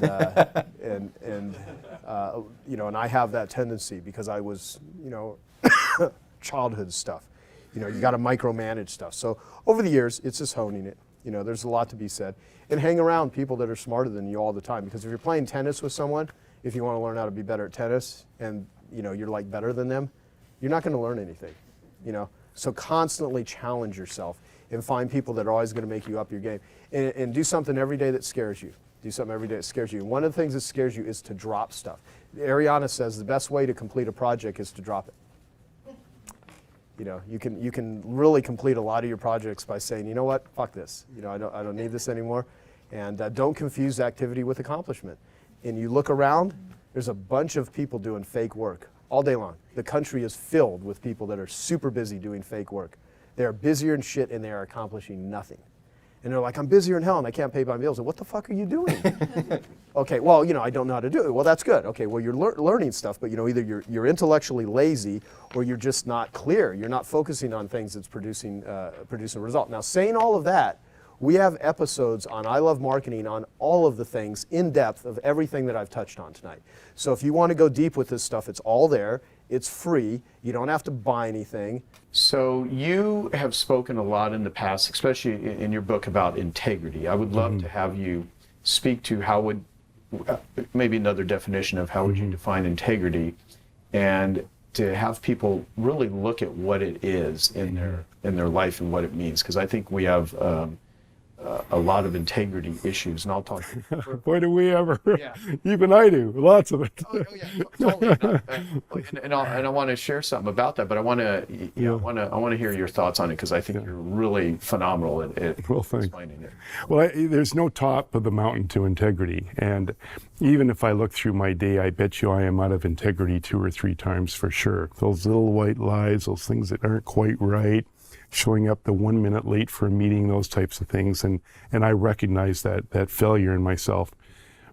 you know, and I have that tendency because I was, you know, childhood stuff. You know, you got to micromanage stuff. So over the years, it's just honing it. You know, there's a lot to be said. And hang around people that are smarter than you all the time, because if you're playing tennis with someone, if you want to learn how to be better at tennis and, you know, you're like better than them, you're not going to learn anything, you know. So constantly challenge yourself and find people that are always going to make you up your game. And do something every day that scares you. Do something every day that scares you. One of the things that scares you is to drop stuff. Ariana says the best way to complete a project is to drop it. You know, you can really complete a lot of your projects by saying, you know what, fuck this. You know, I don't need this anymore. And don't confuse activity with accomplishment. And you look around, there's a bunch of people doing fake work all day long. The country is filled with people that are super busy doing fake work. They are busier than shit and they are accomplishing nothing. And they're like, I'm busier than hell and I can't pay my bills. And what the fuck are you doing? Okay, well, you know, I don't know how to do it. Well, that's good. Okay, well, you're learning stuff, but you know, either you're intellectually lazy or you're just not clear. You're not focusing on things that's producing a result. Now, saying all of that, we have episodes on I Love Marketing on all of the things in depth of everything that I've touched on tonight. So if you want to go deep with this stuff, it's all there. It's free. You don't have to buy anything. So you have spoken a lot in the past, especially in your book, about integrity. I would love to have you speak to how would, maybe another definition of how would you define integrity, and to have people really look at what it is in their life and what it means. Because I think we have a lot of integrity issues, and I'll talk. Boy, do we ever! Yeah. Even I do, lots of it. Oh yeah, totally. And I want to share something about that, but I want to, I want to hear your thoughts on it, because I think you're really phenomenal at explaining it. Well, there's no top of the mountain to integrity, and even if I look through my day, I bet you I am out of integrity 2 or 3 times for sure. Those little white lies, those things that aren't quite right, showing up the 1 minute late for a meeting, those types of things. And I recognize that failure in myself.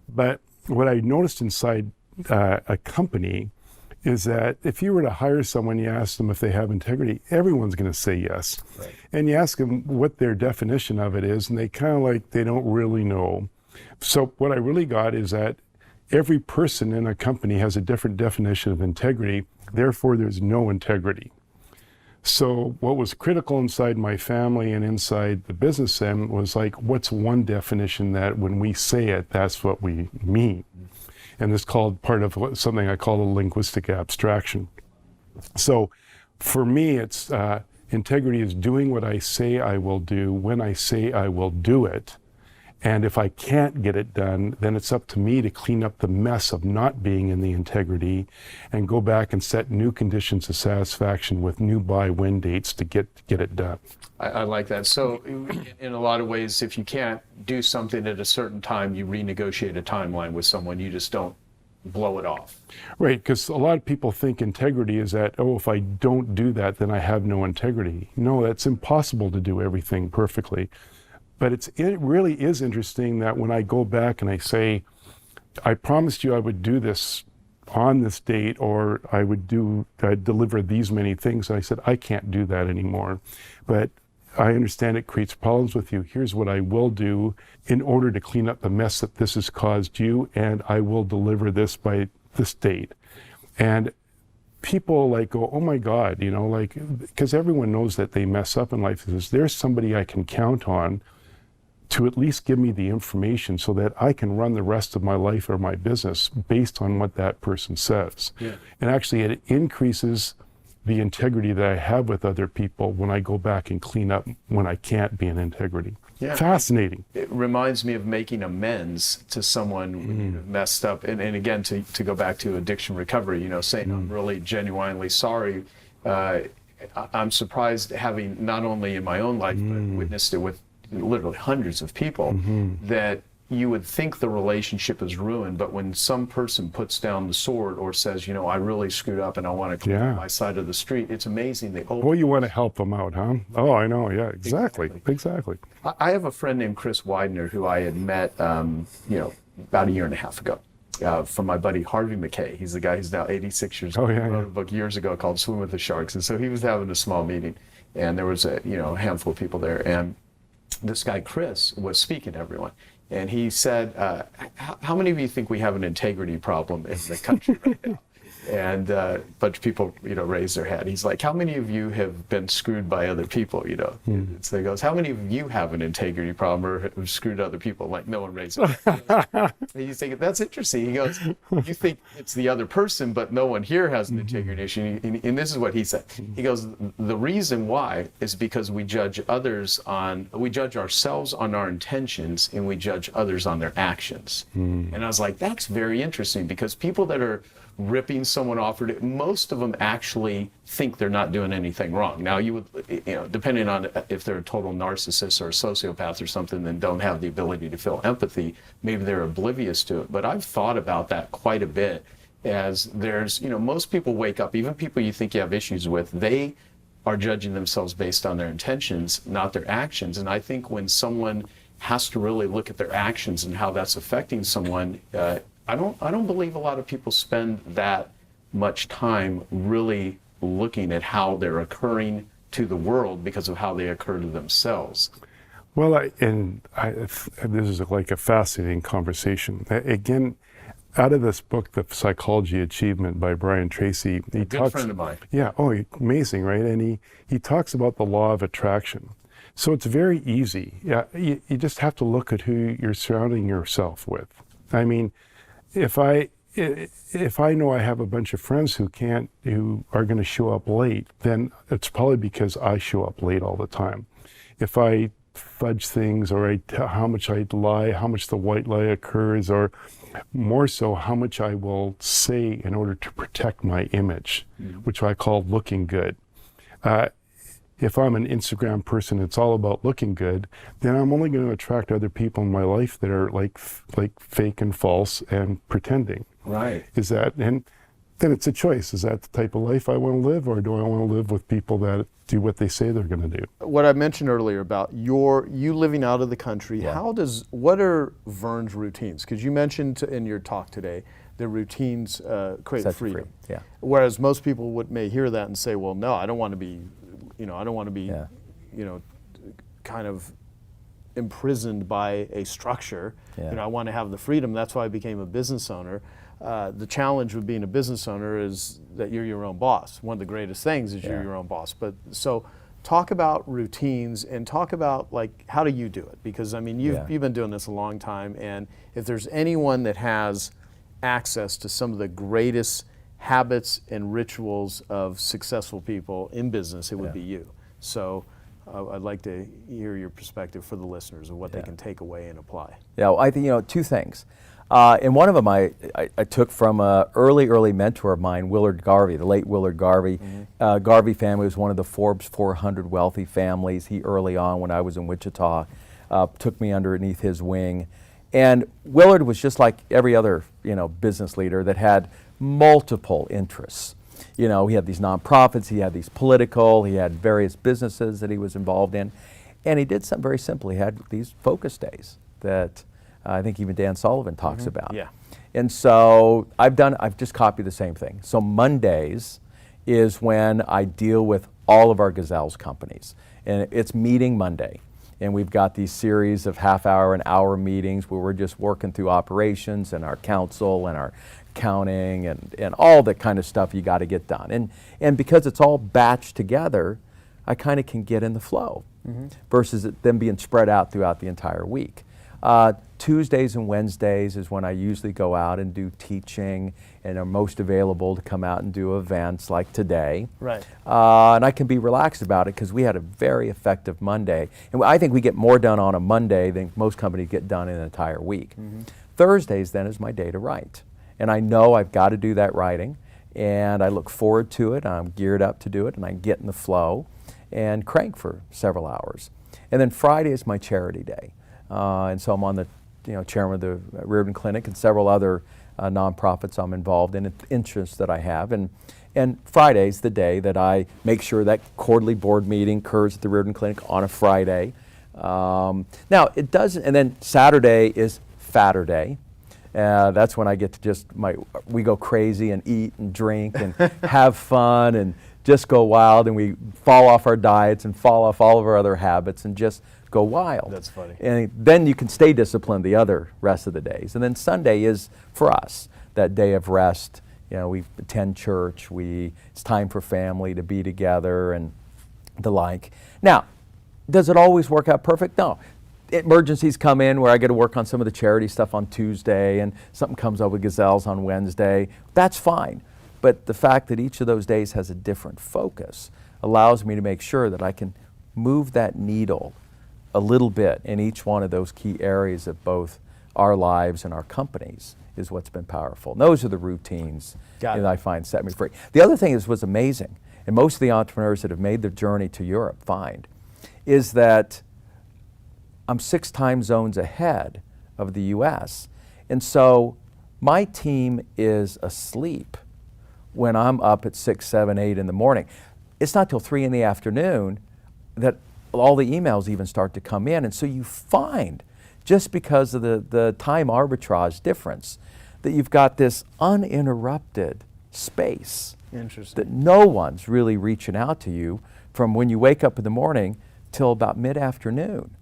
But what I noticed inside a company is that if you were to hire someone, you ask them if they have integrity, everyone's going to say yes. Right. And you ask them what their definition of it is, and they kind of like, they don't really know. So what I really got is that every person in a company has a different definition of integrity. Therefore, there's no integrity. So what was critical inside my family and inside the business then was like, what's one definition that when we say it, that's what we mean? And it's called part of something I call a linguistic abstraction. So for me, it's integrity is doing what I say I will do when I say I will do it. And if I can't get it done, then it's up to me to clean up the mess of not being in the integrity and go back and set new conditions of satisfaction with new buy-win dates to get it done. I like that. So in a lot of ways, if you can't do something at a certain time, you renegotiate a timeline with someone. You just don't blow it off. Right, because a lot of people think integrity is that, oh, if I don't do that, then I have no integrity. No, that's impossible to do everything perfectly. But it really is interesting that when I go back and I say, I promised you I would do this on this date, or I'd deliver these many things. And I said, I can't do that anymore. But I understand it creates problems with you. Here's what I will do in order to clean up the mess that this has caused you, and I will deliver this by this date. And people like go, oh my God, you know, like, because everyone knows that they mess up in life. There's somebody I can count on to at least give me the information so that I can run the rest of my life or my business based on what that person says. Yeah. And actually it increases the integrity that I have with other people when I go back and clean up when I can't be in integrity. Yeah. Fascinating. It reminds me of making amends to someone when you've messed up. And again, to go back to addiction recovery, you know, saying I'm really genuinely sorry. I'm surprised, having not only in my own life, but witnessed it with literally hundreds of people, that you would think the relationship is ruined, but when some person puts down the sword or says, you know, I really screwed up and I want to clean my side of the street, it's amazing. Well, you want to help them out, huh? Oh, I know. Yeah, exactly. I have a friend named Chris Widener who I had met, you know, about 1.5 years ago. from my buddy Harvey McKay. He's the guy who's now 86 years old. Oh, yeah, He wrote yeah. a book years ago called Swim with the Sharks. And so he was having a small meeting, and there was a handful of people there. And this guy, Chris, was speaking to everyone. And he said, how many of you think we have an integrity problem in the country right now? And a bunch of people, raised their hand. He's like, how many of you have been screwed by other people, So he goes, how many of you have an integrity problem or have screwed other people? Like, no one raised their hand. And he's thinking, that's interesting. He goes, you think it's the other person, but no one here has an integrity issue. And this is what he said. He goes, the reason why is because we judge ourselves on our intentions, and we judge others on their actions. And I was like, that's very interesting, because people that are ripping someone off, most of them actually think they're not doing anything wrong. Now, you would, depending on if they're a total narcissist or a sociopath or something, then don't have the ability to feel empathy, maybe they're oblivious to it. But I've thought about that quite a bit, as there's, most people wake up, even people you think you have issues with, they are judging themselves based on their intentions, not their actions. And I think when someone has to really look at their actions and how that's affecting someone, I don't believe a lot of people spend that much time really looking at how they're occurring to the world because of how they occur to themselves. Well, this is like a fascinating conversation. Again, out of this book, The Psychology of Achievement by Brian Tracy, he Good friend of mine. Yeah, amazing, right? And he talks about the law of attraction. So it's very easy. Yeah, you just have to look at who you're surrounding yourself with. I mean, if I know I have a bunch of friends who are going to show up late, then it's probably because I show up late all the time. If I fudge things, or how much I lie, how much the white lie occurs, or more so, how much I will say in order to protect my image, which I call looking good. If I'm an Instagram person, it's all about looking good, then I'm only going to attract other people in my life that are like fake and false and pretending. Right. And then it's a choice. Is that the type of life I want to live, or do I want to live with people that do what they say they're going to do? What I mentioned earlier about you living out of the country, what are Vern's routines? Because you mentioned in your talk today, the routines create freedom. Yeah. Whereas most people may hear that and say, well, no, I don't want to be, kind of imprisoned by a structure. I want to have the freedom. That's why I became a business owner. The challenge with being a business owner is that you're your own boss. One of the greatest things is you're your own boss. But so talk about routines and talk about how do you do it? Because I mean, you've been doing this a long time, and if there's anyone that has access to some of the greatest habits and rituals of successful people in business, it would be you. So I'd like to hear your perspective for the listeners of what they can take away and apply. Yeah, well, I think, two things. And one of them I took from an early mentor of mine, Willard Garvey, the late Willard Garvey. Garvey family was one of the Forbes 400 wealthy families. He early on, when I was in Wichita, took me underneath his wing. And Willard was just like every other, business leader that had multiple interests. He had these nonprofits, he had these political, he had various businesses that he was involved in. And he did something very simple. He had these focus days that I think even Dan Sullivan talks about. Yeah. And so I've just copied the same thing. So Mondays is when I deal with all of our Gazelles companies. And it's meeting Monday. And we've got these series of half-hour and hour meetings where we're just working through operations and our council and our accounting and all the kind of stuff you got to get done. And because it's all batched together, I kind of can get in the flow versus it then being spread out throughout the entire week. Tuesdays and Wednesdays is when I usually go out and do teaching and are most available to come out and do events like today. Right. And I can be relaxed about it because we had a very effective Monday. And I think we get more done on a Monday than most companies get done in an entire week. Thursdays then is my day to write. And I know I've got to do that writing, and I look forward to it. I'm geared up to do it, and I get in the flow and crank for several hours. And then Friday is my charity day. And so I'm on the chairman of the Reardon Clinic and several other nonprofits I'm involved in, interests that I have. And Friday's the day that I make sure that quarterly board meeting occurs at the Reardon Clinic on a Friday. Now it doesn't, and then Saturday is Fatter Day. That's when I get to we go crazy and eat and drink and have fun and just go wild, and we fall off our diets and fall off all of our other habits and just go wild. That's funny. And then you can stay disciplined the other rest of the days. And then Sunday is, for us, that day of rest. You know, we attend church, it's time for family to be together and the like. Now, does it always work out perfect? No. Emergencies come in where I get to work on some of the charity stuff on Tuesday and something comes up with Gazelles on Wednesday. That's fine. But the fact that each of those days has a different focus allows me to make sure that I can move that needle a little bit in each one of those key areas of both our lives and our companies is what's been powerful. And those are the routines that I find set me free. The other thing was amazing, and most of the entrepreneurs that have made their journey to Europe find, is that I'm 6 time zones ahead of the US. And so my team is asleep when I'm up at 6, 7, 8 in the morning. It's not till 3 in the afternoon that all the emails even start to come in. And so you find, just because of the time arbitrage difference, that you've got this uninterrupted space that no one's really reaching out to you from when you wake up in the morning till about mid-afternoon.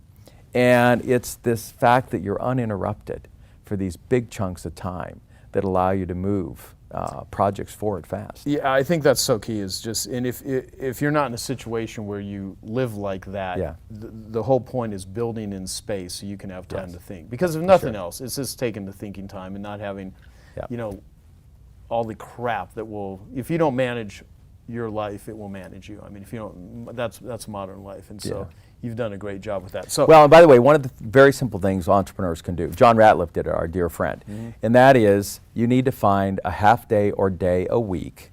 And it's this fact that you're uninterrupted for these big chunks of time that allow you to move projects forward fast. Yeah, I think that's so key. Is just, and if you're not in a situation where you live like that, the whole point is building in space so you can have time to think. Because if nothing else, it's just taking the thinking time and not having, you know, all the crap that will. If you don't manage your life, it will manage you. I mean, if you don't, that's modern life, and so. You've done a great job with that. So, well, and by the way, one of the very simple things entrepreneurs can do, John Ratliff did it, our dear friend, and that is you need to find a half day or day a week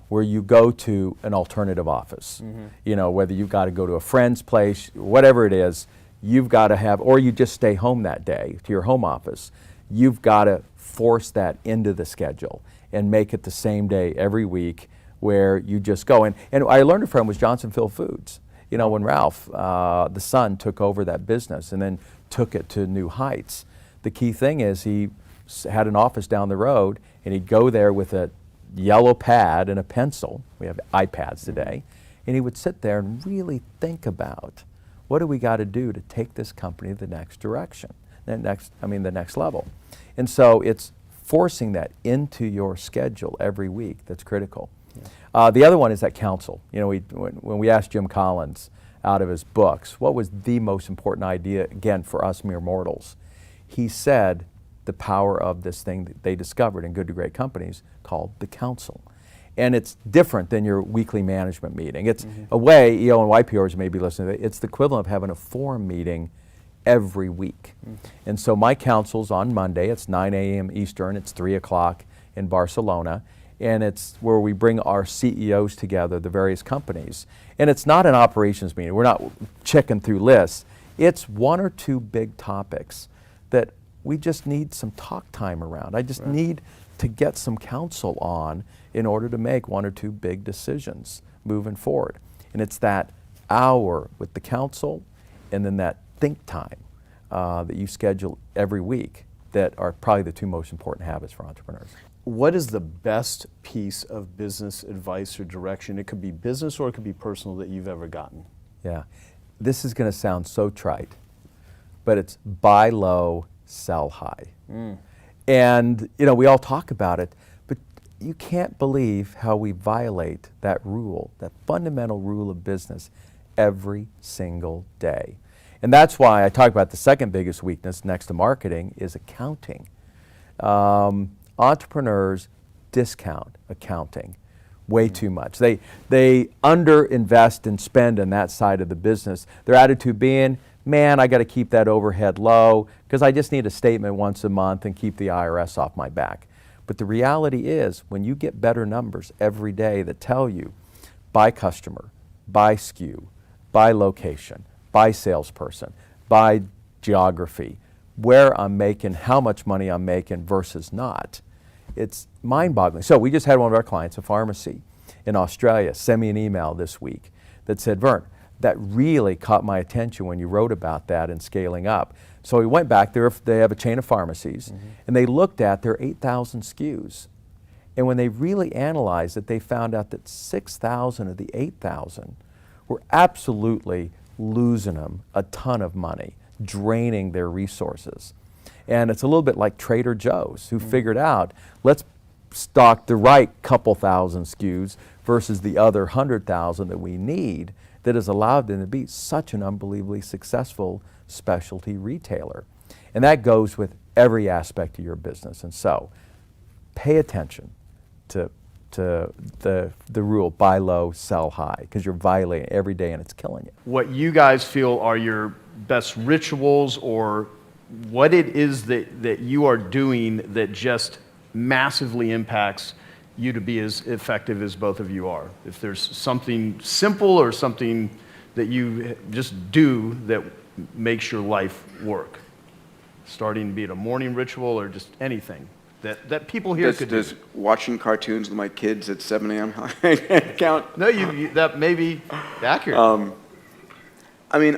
where you go to an alternative office. You know, whether you've got to go to a friend's place, whatever it is, you've got to have, or you just stay home that day to your home office, you've got to force that into the schedule and make it the same day every week where you just go. And I learned it from was Johnsonville Foods. You know, when Ralph, the son, took over that business and then took it to new heights, the key thing is he had an office down the road, and he'd go there with a yellow pad and a pencil. We have iPads today. And he would sit there and really think about, what do we got to do to take this company the next direction, the next level. And so it's forcing that into your schedule every week that's critical. The other one is that counsel. You know, when we asked Jim Collins out of his books, what was the most important idea, again, for us mere mortals? He said the power of this thing that they discovered in Good to Great companies called the counsel. And it's different than your weekly management meeting. It's a way, EO and YPOers may be listening to it, it's the equivalent of having a forum meeting every week. And so my counsel's on Monday, it's 9 a.m. Eastern, it's 3 o'clock in Barcelona. And it's where we bring our CEOs together, the various companies. And it's not an operations meeting. We're not checking through lists. It's 1 or 2 big topics that we just need some talk time around. I just need to get some counsel on in order to make 1 or 2 big decisions moving forward. And it's that hour with the counsel and then that think time that you schedule every week that are probably the 2 most important habits for entrepreneurs. What is the best piece of business advice or direction? It could be business or it could be personal that you've ever gotten. Yeah, this is going to sound so trite, but it's buy low, sell high. And you know, we all talk about it, but you can't believe how we violate that rule, that fundamental rule of business every single day. And that's why I talk about the second biggest weakness next to marketing is accounting. Entrepreneurs discount accounting way too much. They underinvest and spend in that side of the business. Their attitude being, man, I got to keep that overhead low because I just need a statement once a month and keep the IRS off my back. But the reality is, when you get better numbers every day that tell you by customer, by SKU, by location, by salesperson, by geography, where I'm making, how much money I'm making versus not, it's mind-boggling. So we just had one of our clients, a pharmacy in Australia, send me an email this week that said, Vern, that really caught my attention when you wrote about that and scaling up. So we went back there, they have a chain of pharmacies, and they looked at their 8,000 SKUs. And when they really analyzed it, they found out that 6,000 of the 8,000 were absolutely losing them a ton of money, draining their resources. And it's a little bit like Trader Joe's, who figured out, let's stock the right couple thousand SKUs versus the other 100,000 that we need, that has allowed them to be such an unbelievably successful specialty retailer. And that goes with every aspect of your business. And so pay attention to the rule, buy low, sell high, because you're violating it every day and it's killing you. What you guys feel are your best rituals, or what it is that you are doing that just massively impacts you to be as effective as both of you are. If there's something simple or something that you just do that makes your life work, starting to be it a morning ritual or just anything that people here could do. Does watching cartoons with my kids at 7 a.m. count? No, you that may be accurate. I mean,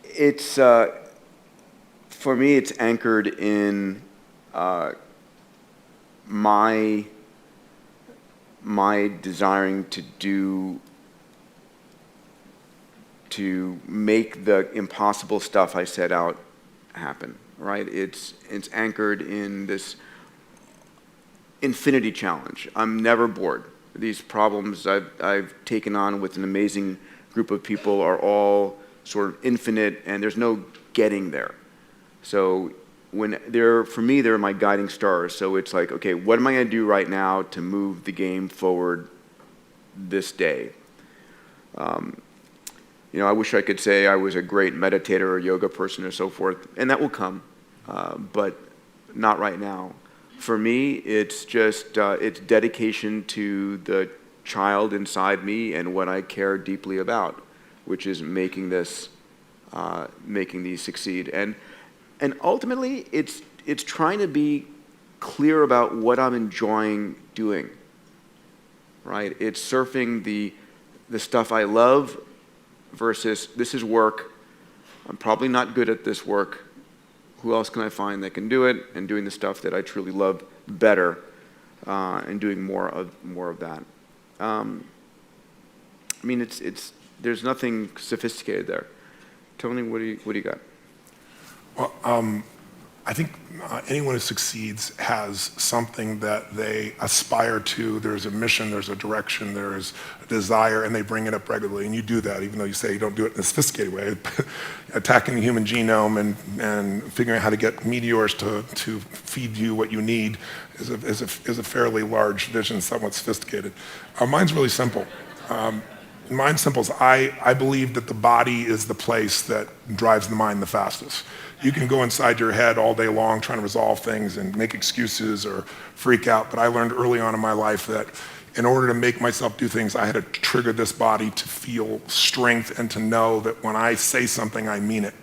it's for me, it's anchored in my desiring to make the impossible stuff I set out happen. Right? It's anchored in this infinity challenge. I'm never bored. These problems I've taken on with an amazing group of people are all sort of infinite, and there's no getting there. So for me, they're my guiding stars. So it's like, okay, what am I going to do right now to move the game forward this day? You know, I wish I could say I was a great meditator or yoga person or so forth, and that will come, but not right now. For me, it's just it's dedication to the child inside me and what I care deeply about, which is making these succeed. And ultimately, it's trying to be clear about what I'm enjoying doing. Right? It's surfing the stuff I love versus this is work. I'm probably not good at this work. Who else can I find that can do it? And doing the stuff that I truly love better, and doing more of that. I mean, there's nothing sophisticated there. Tony, what do you got? Well, I think anyone who succeeds has something that they aspire to. There's a mission, there's a direction, there's a desire, and they bring it up regularly. And you do that, even though you say you don't do it in a sophisticated way. Attacking the human genome and figuring out how to get meteors to feed you what you need is a fairly large vision, somewhat sophisticated. Mine's really simple. Mine's simple is I believe that the body is the place that drives the mind the fastest. You can go inside your head all day long trying to resolve things and make excuses or freak out, but I learned early on in my life that in order to make myself do things, I had to trigger this body to feel strength and to know that when I say something, I mean it.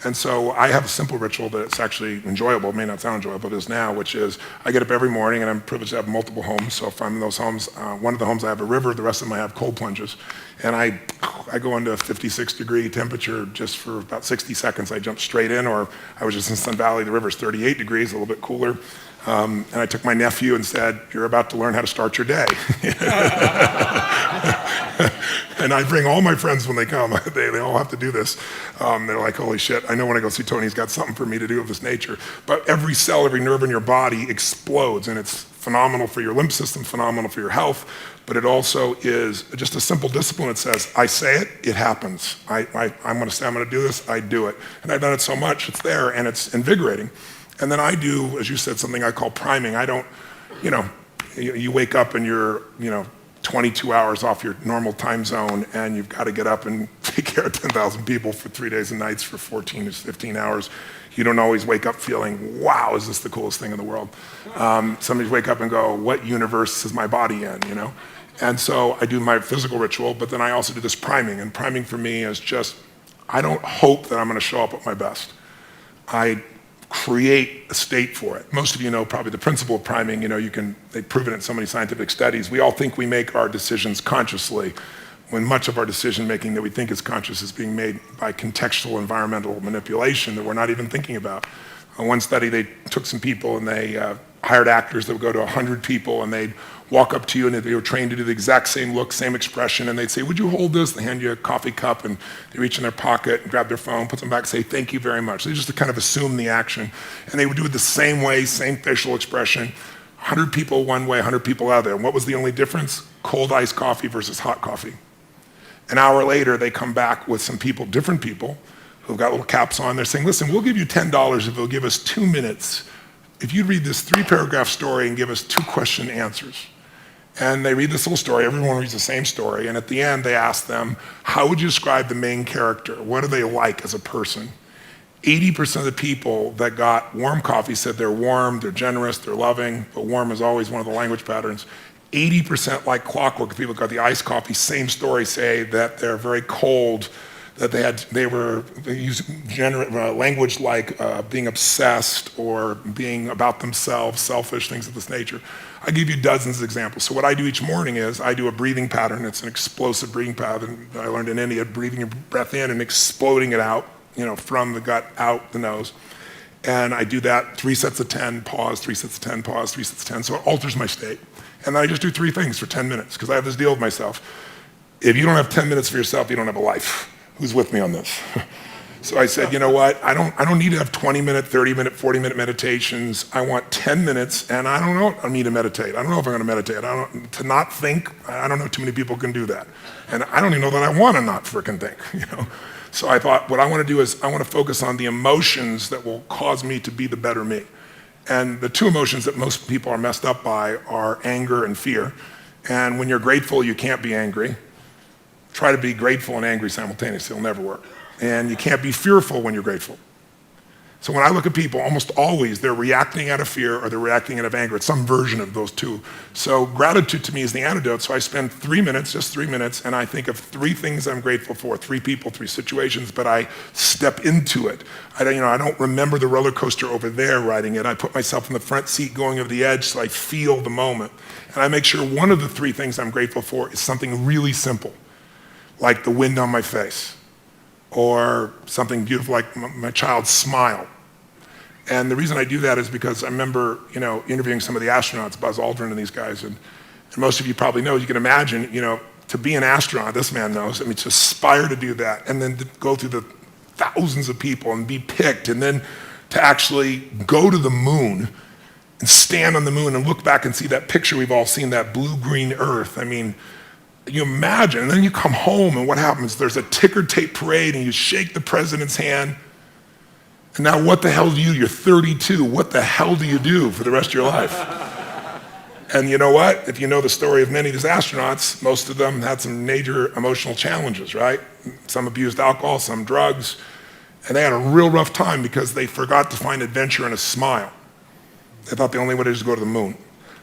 And so I have a simple ritual that's actually enjoyable. It may not sound enjoyable, but it is now, which is I get up every morning, and I'm privileged to have multiple homes. So if I'm in those homes, one of the homes I have a river, the rest of them I have cold plunges. And I go into 56-degree temperature just for about 60 seconds. I jump straight in, or I was just in Sun Valley, the river's 38 degrees, a little bit cooler. And I took my nephew and said, "You're about to learn how to start your day." And I bring all my friends when they come. They all have to do this. They're like, "Holy shit, I know when I go see Tony, he's got something for me to do of this nature." But every cell, every nerve in your body explodes, and it's phenomenal for your lymph system, phenomenal for your health, but it also is just a simple discipline that says, I say it, it happens. I'm going to say I'm going to do this, I do it. And I've done it so much, it's there, and it's invigorating. And then I do, as you said, something I call priming. I don't, you wake up and you're, 22 hours off your normal time zone, and you've got to get up and take care of 10,000 people for 3 days and nights for 14 to 15 hours. You don't always wake up feeling, wow, is this the coolest thing in the world? Some wake up and go, what universe is my body in, And so I do my physical ritual, but then I also do this priming. And priming for me is just, I don't hope that I'm going to show up at my best. I create a state for it. Most of you know probably the principle of priming. They've proven it in so many scientific studies. We all think we make our decisions consciously, when much of our decision making that we think is conscious is being made by contextual environmental manipulation that we're not even thinking about. On one study, they took some people and they hired actors that would go to 100 people and they'd walk up to you and they were trained to do the exact same look, same expression, and they'd say, would you hold this? They hand you a coffee cup and they reach in their pocket and grab their phone, put them back, say, thank you very much. They just kind of assume the action. And they would do it the same way, same facial expression, 100 people one way, 100 people out there. And what was the only difference? Cold iced coffee versus hot coffee. An hour later, they come back with some people, different people, who've got little caps on. They're saying, listen, we'll give you $10 if you'll give us 2 minutes. If you read this 3-paragraph story and give us 2 question answers. And they read this little story, everyone reads the same story, and at the end they ask them, how would you describe the main character? What are they like as a person? 80% of the people that got warm coffee said they're warm, they're generous, they're loving, but warm is always one of the language patterns. 80% like clockwork, people got the iced coffee, same story, say that they're very cold, that they use language like being obsessed or being about themselves, selfish, things of this nature. I give you dozens of examples. So what I do each morning is I do a breathing pattern. It's an explosive breathing pattern that I learned in India, breathing your breath in and exploding it out, from the gut out the nose. And I do that 3 sets of 10, pause, 3 sets of 10, pause, 3 sets of 10. So it alters my state. And then I just do 3 things for 10 minutes because I have this deal with myself. If you don't have 10 minutes for yourself, you don't have a life. Who's with me on this? So I said, you know what? I don't need to have 20-minute, 30-minute, 40-minute meditations. I want 10 minutes, and I don't know if I need to meditate. I don't know if I'm going to meditate. To not think, I don't know too many people can do that. And I don't even know that I want to not frickin' think, So I thought, what I want to do is I want to focus on the emotions that will cause me to be the better me. And the 2 emotions that most people are messed up by are anger and fear. And when you're grateful, you can't be angry. Try to be grateful and angry simultaneously, it'll never work. And you can't be fearful when you're grateful. So when I look at people, almost always they're reacting out of fear or they're reacting out of anger. It's some version of those 2. So gratitude to me is the antidote. So I spend 3 minutes, just 3 minutes, and I think of 3 things I'm grateful for, 3 people, 3 situations, but I step into it. I don't remember the roller coaster over there riding it. I put myself in the front seat going over the edge so I feel the moment. And I make sure one of the 3 things I'm grateful for is something really simple, like the wind on my face, or something beautiful like my child's smile. And the reason I do that is because I remember, interviewing some of the astronauts, Buzz Aldrin and these guys, and most of you probably know, you can imagine, to be an astronaut, this man knows, to aspire to do that, and then to go through the thousands of people and be picked, and then to actually go to the moon and stand on the moon and look back and see that picture we've all seen, that blue-green Earth. You imagine, and then you come home and what happens? There's a ticker tape parade and you shake the president's hand. And now what the hell do you do? You're 32. What the hell do you do for the rest of your life? And you know what? If you know the story of many of these astronauts, most of them had some major emotional challenges, right? Some abused alcohol, some drugs. And they had a real rough time because they forgot to find adventure in a smile. They thought the only way to do is go to the moon.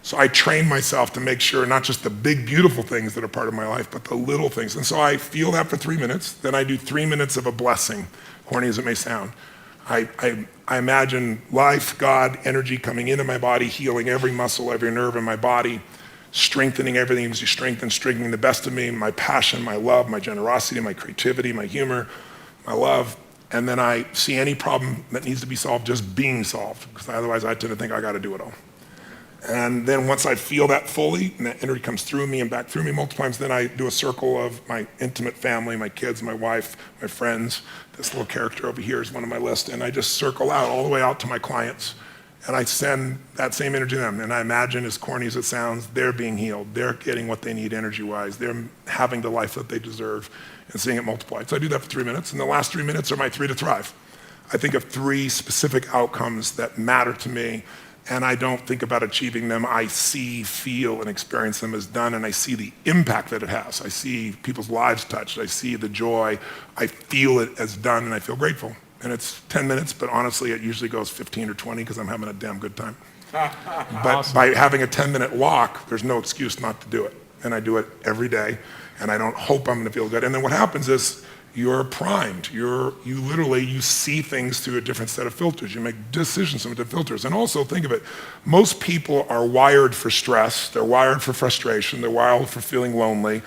So I train myself to make sure not just the big, beautiful things that are part of my life, but the little things. And so I feel that for 3 minutes. Then I do 3 minutes of a blessing, corny as it may sound. I imagine life, God, energy coming into my body, healing every muscle, every nerve in my body, strengthening everything as you strengthening the best of me, my passion, my love, my generosity, my creativity, my humor, my love. And then I see any problem that needs to be solved just being solved, because otherwise I tend to think I got to do it all. And then once I feel that fully, and that energy comes through me and back through me multiple times, then I do a circle of my intimate family, my kids, my wife, my friends. This little character over here is one on my list. And I just circle out all the way out to my clients. And I send that same energy to them. And I imagine, as corny as it sounds, they're being healed. They're getting what they need energy-wise. They're having the life that they deserve and seeing it multiplied. So I do that for 3 minutes. And the last 3 minutes are my 3 to thrive. I think of 3 specific outcomes that matter to me. And I don't think about achieving them. I see, feel, and experience them as done, and I see the impact that it has. I see people's lives touched. I see the joy. I feel it as done, and I feel grateful. And it's 10 minutes, but honestly, it usually goes 15 or 20 because I'm having a damn good time. But by having a 10-minute walk, there's no excuse not to do it. And I do it every day, and I don't hope I'm going to feel good. And then what happens is, you're primed. You see things through a different set of filters. You make decisions through different filters. And also think of it, most people are wired for stress. They're wired for frustration. They're wired for feeling lonely.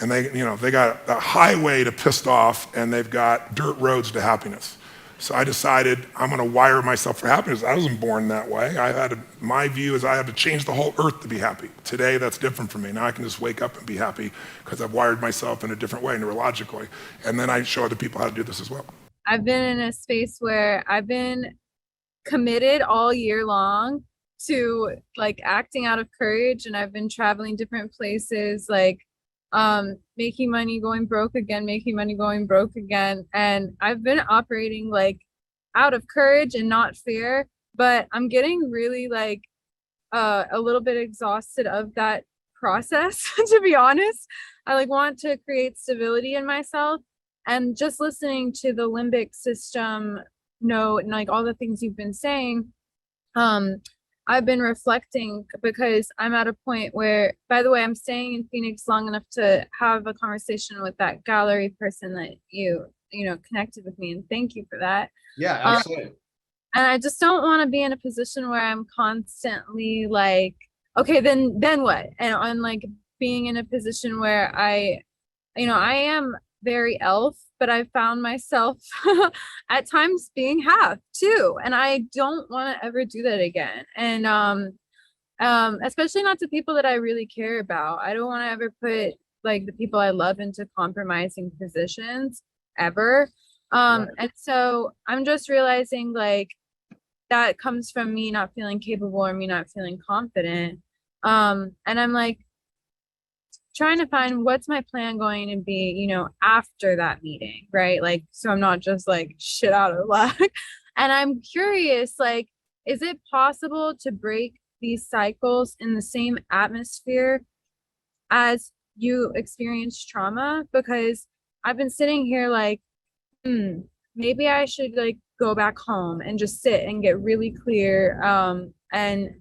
And they got a highway to pissed off, and they've got dirt roads to happiness. So I decided I'm going to wire myself for happiness. I wasn't born that way. My view is I had to change the whole earth to be happy. Today, that's different for me. Now I can just wake up and be happy because I've wired myself in a different way, neurologically. And then I show other people how to do this as well. I've been in a space where I've been committed all year long to like acting out of courage, and I've been traveling different places, like making money, going broke again, making money, going broke again. And I've been operating like out of courage and not fear, but I'm getting really like a little bit exhausted of that process, to be honest. I like want to create stability in myself, and just listening to the limbic system note and like all the things you've been saying, I've been reflecting, because I'm at a point where, by the way, I'm staying in Phoenix long enough to have a conversation with that gallery person that you connected with me, and thank you for that. Yeah, absolutely. And I just don't want to be in a position where I'm constantly like, okay, then what? And I'm like being in a position where I am very elf, but I found myself at times being half too. And I don't want to ever do that again. And especially not to people that I really care about. I don't want to ever put like the people I love into compromising positions ever. And so I'm just realizing like that comes from me not feeling capable or me not feeling confident. And I'm like trying to find what's my plan going to be, after that meeting, right? Like, so I'm not just like shit out of luck. And I'm curious, like, is it possible to break these cycles in the same atmosphere as you experience trauma? Because I've been sitting here like, maybe I should like go back home and just sit and get really clear, and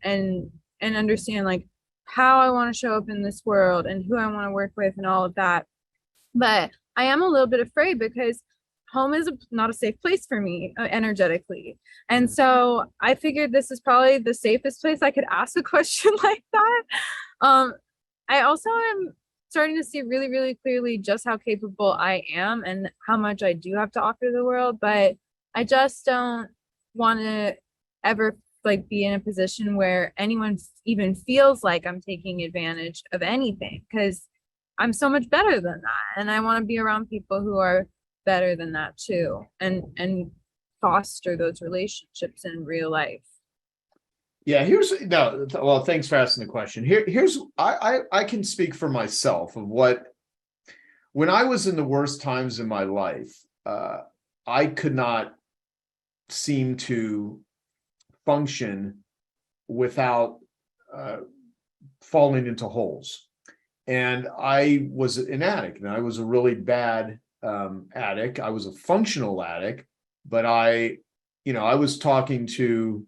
understand like how I want to show up in this world and who I want to work with and all of that. But I am a little bit afraid because home is not a safe place for me energetically. And so I figured this is probably the safest place I could ask a question like that. I also am starting to see really, really clearly just how capable I am and how much I do have to offer the world. But I just don't want to ever like be in a position where anyone even feels like I'm taking advantage of anything, because I'm so much better than that. And I want to be around people who are better than that too, and foster those relationships in real life. Yeah, well, thanks for asking the question. I can speak for myself of when I was in the worst times in my life, I could not seem to function without falling into holes. And I was an addict, and I was a really bad addict. I was a functional addict, but I was talking to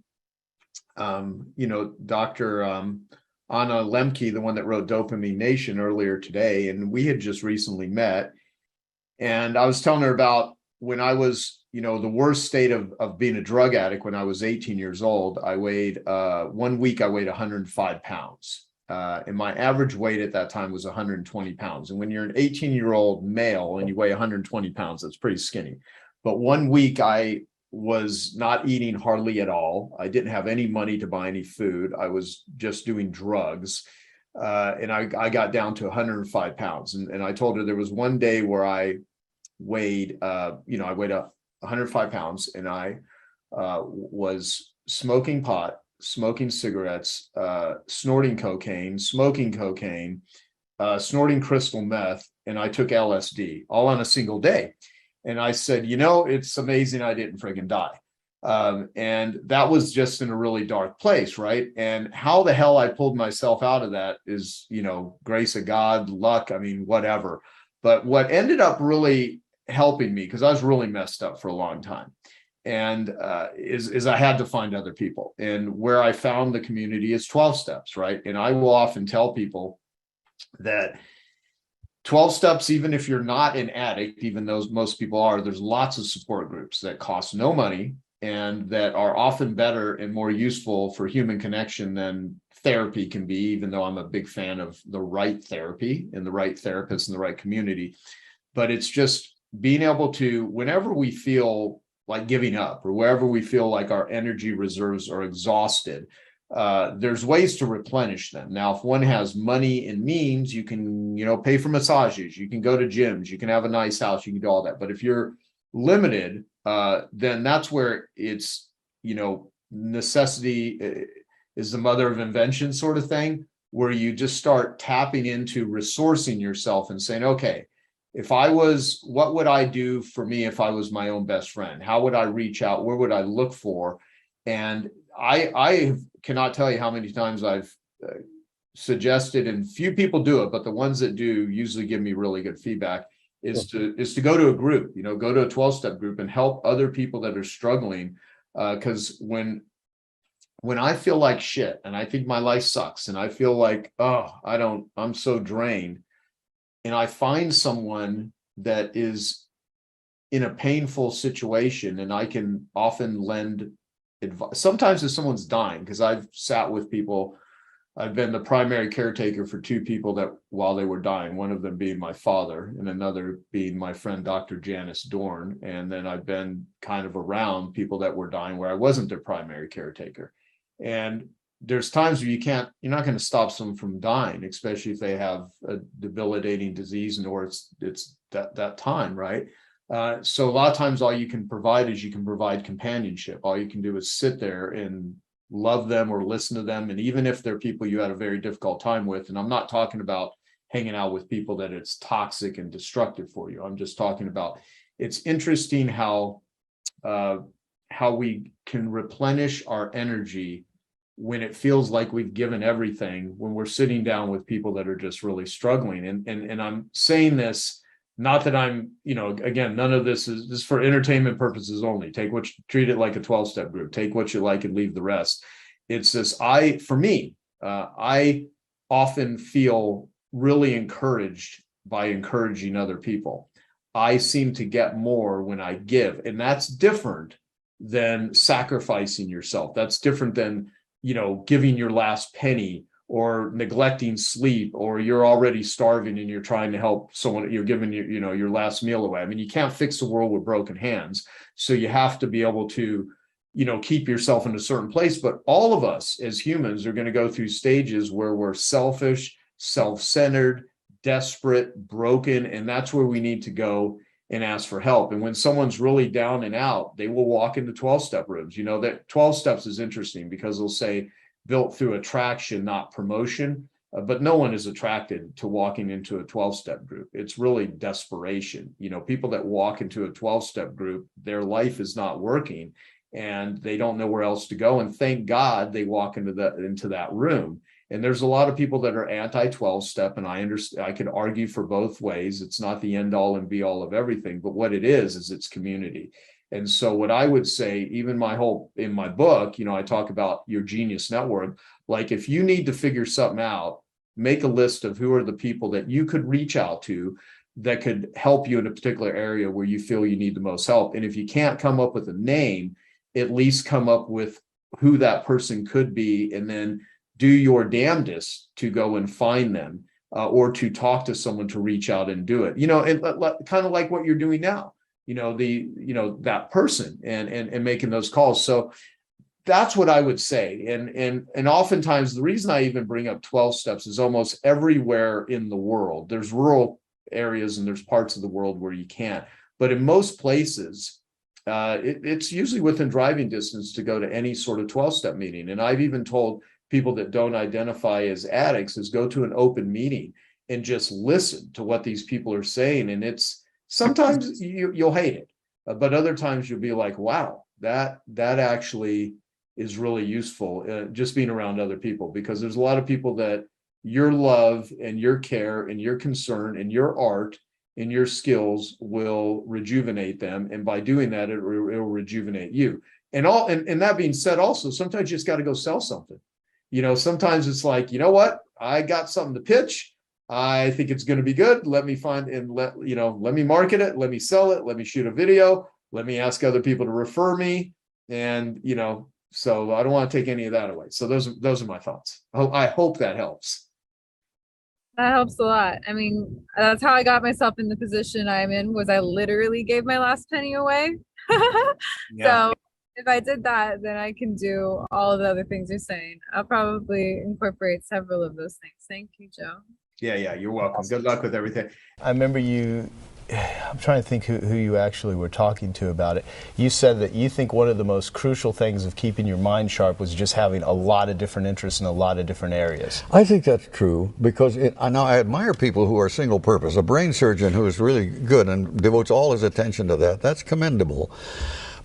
Dr. Anna Lemke, the one that wrote Dopamine Nation, earlier today, and we had just recently met. And I was telling her about when I was, the worst state of being a drug addict. When I was 18 years old, I weighed 1 week, I weighed 105 pounds. And my average weight at that time was 120 pounds. And when you're an 18-year-old male and you weigh 120 pounds, that's pretty skinny. But 1 week I was not eating hardly at all. I didn't have any money to buy any food. I was just doing drugs. And I got down to 105 pounds. And I told her there was one day where I weighed, I weighed 105 pounds, and I was smoking pot, smoking cigarettes, snorting cocaine, smoking cocaine, snorting crystal meth, and I took LSD all on a single day. And I said, it's amazing I didn't friggin' die. And that was just in a really dark place, right? And how the hell I pulled myself out of that is, grace of God, luck, whatever. But what ended up really helping me, because I was really messed up for a long time, and is I had to find other people. And where I found the community is 12 steps, right? And I will often tell people that 12 steps, even if you're not an addict, even though most people are, there's lots of support groups that cost no money, and that are often better and more useful for human connection than therapy can be, even though I'm a big fan of the right therapy and the right therapist and the right community. But it's just being able to, whenever we feel like giving up or wherever we feel like our energy reserves are exhausted, there's ways to replenish them. Now, if one has money and means, you can, pay for massages, you can go to gyms, you can have a nice house, you can do all that. But if you're limited, then that's where it's, necessity is the mother of invention sort of thing, where you just start tapping into resourcing yourself and saying, okay, what would I do for me if I was my own best friend? How would I reach out? Where would I look for? And I cannot tell you how many times I've suggested, and few people do it, but the ones that do usually give me really good feedback, is to go to a group, go to a 12-step group and help other people that are struggling. Because when I feel like shit and I think my life sucks and I feel like, I'm so drained, and I find someone that is in a painful situation, and I can often lend advice. Sometimes if someone's dying, because I've sat with people, I've been the primary caretaker for two people that while they were dying, one of them being my father and another being my friend, Dr. Janice Dorn. And then I've been kind of around people that were dying where I wasn't their primary caretaker. And there's times where you're not going to stop someone from dying, especially if they have a debilitating disease and or it's that time, right? So a lot of times all you can provide is you can provide companionship. All you can do is sit there and love them or listen to them. And even if they're people you had a very difficult time with, and I'm not talking about hanging out with people that it's toxic and destructive for you. I'm just talking about, it's interesting how we can replenish our energy when it feels like we've given everything, when we're sitting down with people that are just really struggling. And I'm saying this, not that I'm, again, none of this is for entertainment purposes only. Treat it like a 12-step group. Take what you like and leave the rest. It's this, I often feel really encouraged by encouraging other people. I seem to get more when I give, and that's different than sacrificing yourself. That's different than, giving your last penny or neglecting sleep, or you're already starving and you're trying to help someone, you're giving your last meal away. I mean, you can't fix the world with broken hands. So you have to be able to, keep yourself in a certain place. But all of us as humans are going to go through stages where we're selfish, self-centered, desperate, broken, and that's where we need to go and ask for help. And when someone's really down and out, they will walk into 12-step rooms. That 12 steps is interesting because they'll say built through attraction, not promotion, but no one is attracted to walking into a 12-step group. It's really desperation. People that walk into a 12-step group, their life is not working and they don't know where else to go. And thank God they walk into that room. And there's a lot of people that are anti-12-step, and I understand, I could argue for both ways. It's not the end all and be all of everything, but what it is it's community. And so what I would say, even in my book, I talk about your genius network. Like if you need to figure something out, make a list of who are the people that you could reach out to that could help you in a particular area where you feel you need the most help. And if you can't come up with a name, at least come up with who that person could be, and then do your damnedest to go and find them, or to talk to someone to reach out and do it. Kind of like what you're doing now. That person and making those calls. So that's what I would say. And oftentimes the reason I even bring up 12 steps is almost everywhere in the world. There's rural areas and there's parts of the world where you can't. But in most places, it's usually within driving distance to go to any sort of 12-step meeting. And I've even told people that don't identify as addicts is go to an open meeting and just listen to what these people are saying. And it's sometimes you'll hate it, but other times you'll be like, wow, that actually is really useful, just being around other people, because there's a lot of people that your love and your care and your concern and your art and your skills will rejuvenate them. And by doing that, it'll rejuvenate you. And that being said, also, sometimes you just got to go sell something. Sometimes it's like, what? I got something to pitch. I think it's going to be good. Let me find and let me market it. Let me sell it. Let me shoot a video. Let me ask other people to refer me. And, so I don't want to take any of that away. So those are my thoughts. I hope that helps. That helps a lot. I mean, that's how I got myself in the position I'm in, was I literally gave my last penny away. Yeah. So if I did that, then I can do all of the other things you're saying. I'll probably incorporate several of those things. Thank you, Joe. Yeah, you're welcome. Good luck with everything. I remember I'm trying to think who you actually were talking to about it. You said that you think one of the most crucial things of keeping your mind sharp was just having a lot of different interests in a lot of different areas. I think that's true, because now I admire people who are single purpose. A brain surgeon who is really good and devotes all his attention to that, that's commendable.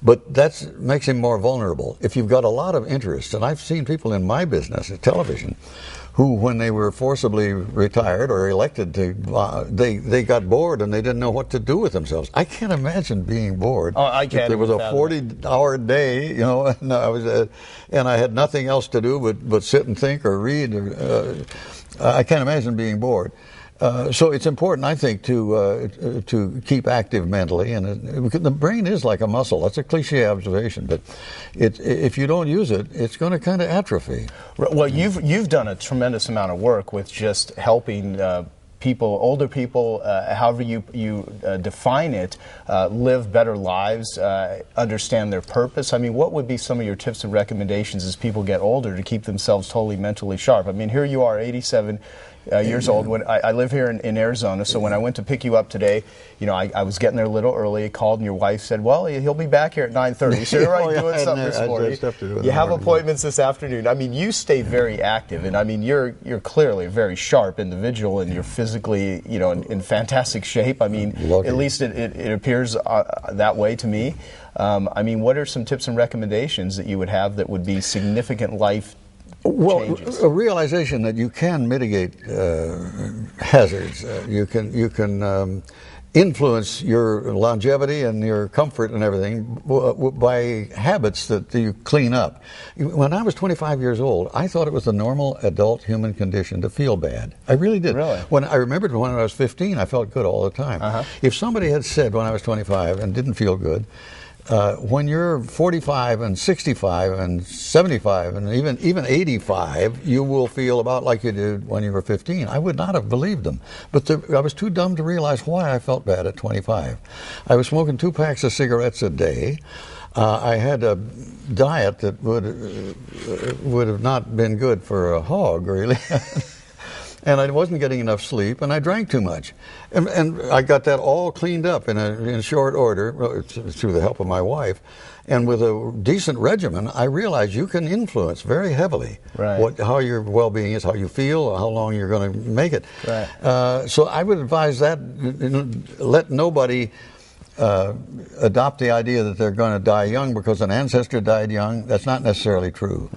But that makes him more vulnerable. If you've got a lot of interests, and I've seen people in my business, television, who, when they were forcibly retired or elected to, they got bored and they didn't know what to do with themselves. I can't imagine being bored. Oh, I can't. If there was a 40-hour day, and I had nothing else to do but sit and think or read. I can't imagine being bored. So it's important, I think, to keep active mentally, and the brain is like a muscle. That's a cliche observation, but if you don't use it, it's going to kind of atrophy. Well, you've done a tremendous amount of work with just helping older people, however you define it, live better lives, understand their purpose. I mean, what would be some of your tips and recommendations as people get older to keep themselves totally mentally sharp? I mean, here you are, 87 years old. When I live here in Arizona, so when I went to pick you up today, I was getting there a little early. I called, and your wife said, "Well, he'll be back here at 9:30." So you're right, doing something this morning. You have appointments this afternoon. I mean, you stay very active, and I mean, you're clearly a very sharp individual, and you're physically, in fantastic shape. I mean, at least it appears that way to me. I mean, what are some tips and recommendations that you would have that would be significant life changes? A realization that you can mitigate hazards. You can influence your longevity and your comfort and everything by habits that you clean up. When I was 25 years old, I thought it was the normal adult human condition to feel bad. I really did. Really? I remembered when I was 15, I felt good all the time. If somebody had said when I was 25 and didn't feel good, when you're 45 and 65 and 75 and even 85, you will feel about like you did when you were 15. I would not have believed them. But I was too dumb to realize why I felt bad at 25. I was smoking 2 packs of cigarettes a day. I had a diet that would have not been good for a hog, really. And I wasn't getting enough sleep, and I drank too much. And I got that all cleaned up in short order, through the help of my wife. And with a decent regimen, I realized you can influence very heavily how your well-being is, how you feel, how long you're going to make it. So I would advise that, let nobody adopt the idea that they're going to die young because an ancestor died young. That's not necessarily true.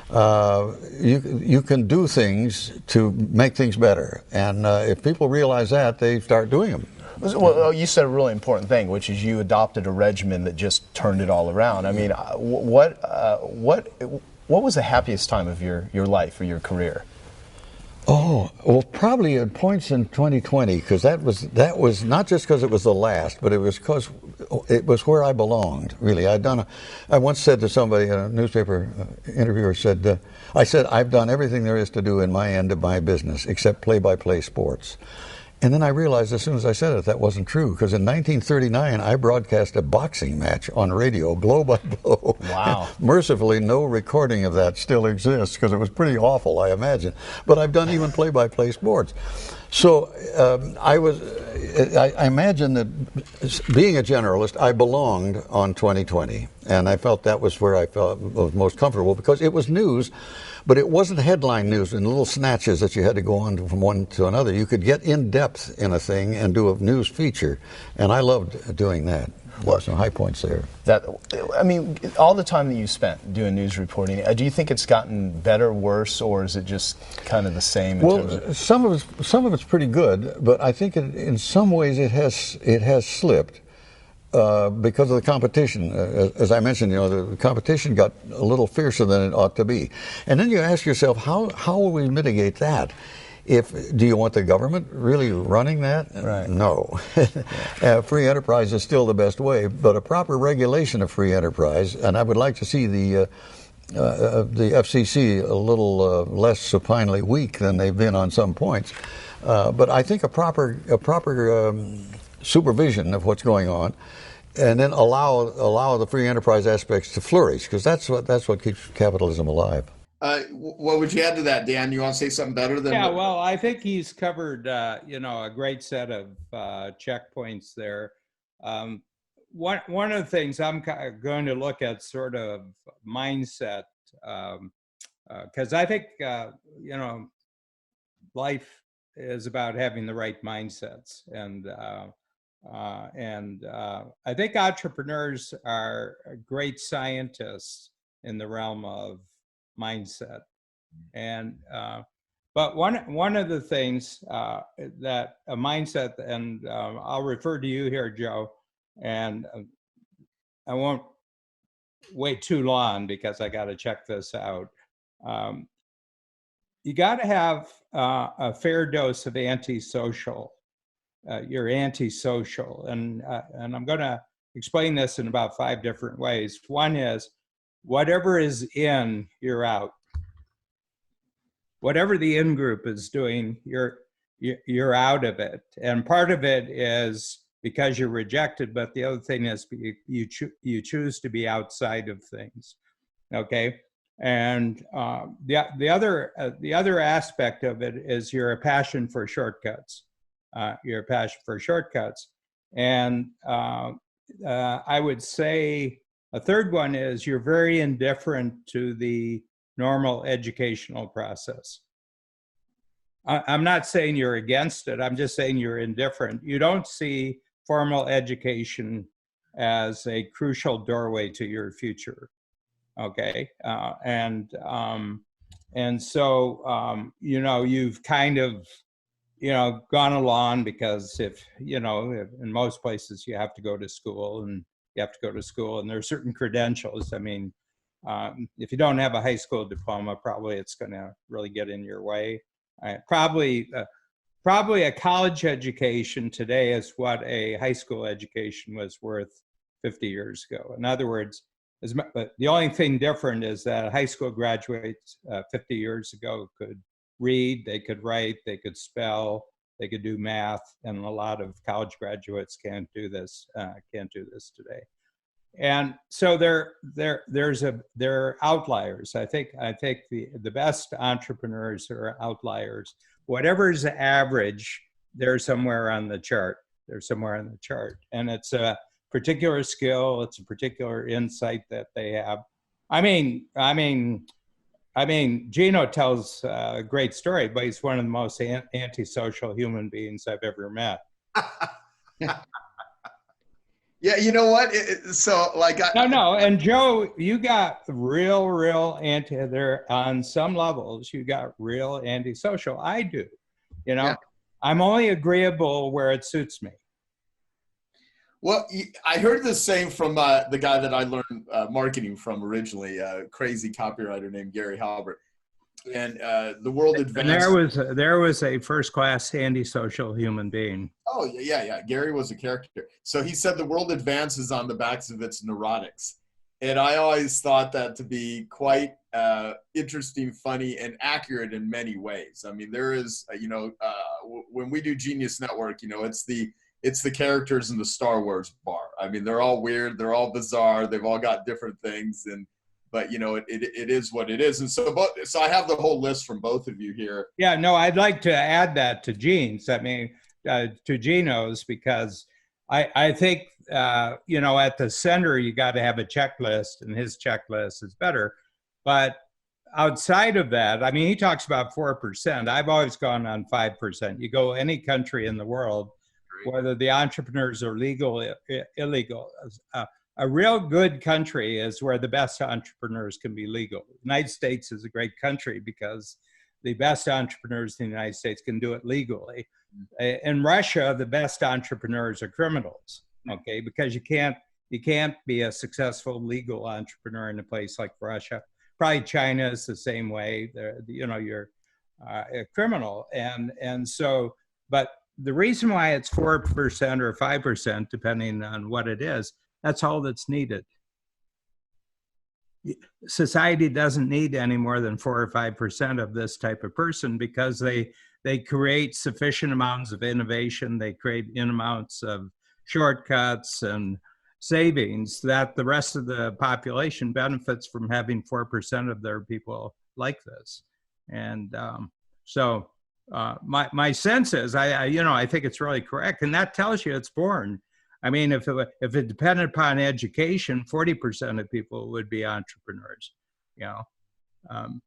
You can do things to make things better, and if people realize that, they start doing them. Well, you said a really important thing, which is you adopted a regimen that just turned it all around. I mean, what was the happiest time of your life or your career? Oh, well, probably at points in 2020, because that was not just because it was the last, but it was because it was where I belonged, really. I once said to somebody, a newspaper interviewer said, I said, I've done everything there is to do in my end of my business except play-by-play sports. And then I realized as soon as I said it, that wasn't true, because in 1939, I broadcast a boxing match on radio, blow by blow. Wow. Mercifully, no recording of that still exists, because it was pretty awful, I imagine. But I've done even play-by-play sports. So I imagine that being a generalist, I belonged on 2020, and I felt that was where I felt was most comfortable, because it was news. But it wasn't headline news in little snatches that you had to go on from one to another. You could get in depth in a thing and do a news feature, and I loved doing that. There were some high points there. I mean, all the time that you spent doing news reporting, do you think it's gotten better, worse, or is it just kind of the same? Some of it's pretty good, but I think in some ways it has slipped. Because of the competition. As I mentioned, the competition got a little fiercer than it ought to be. And then you ask yourself, how will we mitigate that? Do you want the government really running that? Right. No. Free enterprise is still the best way, but a proper regulation of free enterprise, and I would like to see the FCC a little less supinely weak than they've been on some points. But I think a proper supervision of what's going on, and then allow the free enterprise aspects to flourish, because that's what keeps capitalism alive. What would you add to that, Dan? You want to say something better than? Yeah, well, I think he's covered, a great set of checkpoints there. One of the things I'm going to look at sort of mindset, because I think, life is about having the right mindsets. And I think entrepreneurs are great scientists in the realm of mindset. And but one of the things that a mindset, and I'll refer to you here, Joe, and I won't wait too long because I got to check this out. You got to have a fair dose of antisocial. You're antisocial, and I'm going to explain this in about 5 different ways. One is, whatever is in, you're out. Whatever the in group is doing, you're out of it. And part of it is because you're rejected, but the other thing is you choose to be outside of things. Okay, and the other aspect of it is you're a passion for shortcuts. You're a passion for shortcuts, and I would say a third one is you're very indifferent to the normal educational process. I'm not saying you're against it. I'm just saying you're indifferent. You don't see formal education as a crucial doorway to your future. Okay, and so you've kind of gone along because if in most places you have to go to school, and there are certain credentials. I mean, if you don't have a high school diploma, probably it's going to really get in your way. Probably a college education today is what a high school education was worth 50 years ago. In other words, the only thing different is that high school graduates 50 years ago could read, they could write, they could spell, they could do math, and a lot of college graduates can't do this today. And so there are outliers. I think the best entrepreneurs are outliers. Whatever's average, they're somewhere on the chart. And it's a particular skill. It's a particular insight that they have. I mean, Gino tells a great story, but he's one of the most antisocial human beings I've ever met. Yeah, you know what? And Joe, you got real anti there on some levels. You got real antisocial. I do, Yeah. I'm only agreeable where it suits me. Well, I heard the same from the guy that I learned marketing from originally, a crazy copywriter named Gary Halbert. And the world advanced. And there was a first-class antisocial human being. Oh yeah. Gary was a character. So he said the world advances on the backs of its neurotics, and I always thought that to be quite interesting, funny, and accurate in many ways. I mean, there is, when we do Genius Network, it's the characters in the Star Wars bar. I mean, they're all weird, they're all bizarre, they've all got different things, but it is what it is. And so I have the whole list from both of you here. Yeah, no, I'd like to add that to Gene's. I mean, to Gino's, because I think at the center you got to have a checklist, and his checklist is better. But outside of that, I mean, he talks about 4%. I've always gone on 5%. You go any country in the world, whether the entrepreneurs are legal, illegal. A real good country is where the best entrepreneurs can be legal. The United States is a great country because the best entrepreneurs in the United States can do it legally. In Russia, the best entrepreneurs are criminals, okay? Because you can't be a successful legal entrepreneur in a place like Russia. Probably China is the same way. a criminal. And so, but the reason why it's 4% or 5%, depending on what it is, that's all that's needed. Society doesn't need any more than 4 or 5% of this type of person, because they create sufficient amounts of innovation, they create amounts of shortcuts and savings that the rest of the population benefits from having 4% of their people like this. And so my sense is, I think it's really correct, and that tells you it's born. I mean, if it depended upon education, 40% of people would be entrepreneurs,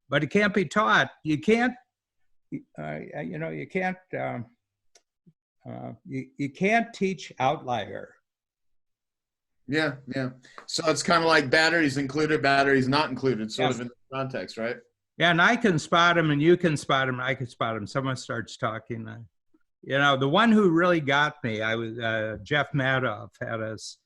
but it can't be taught. You can't, you can't teach outlier. Yeah. So it's kind of like batteries included, batteries not included, sort of in the context, right? Yeah, and I can spot them, and you can spot them, and I can spot them. Someone starts talking. The one who really got me, I was Jeff Madoff had us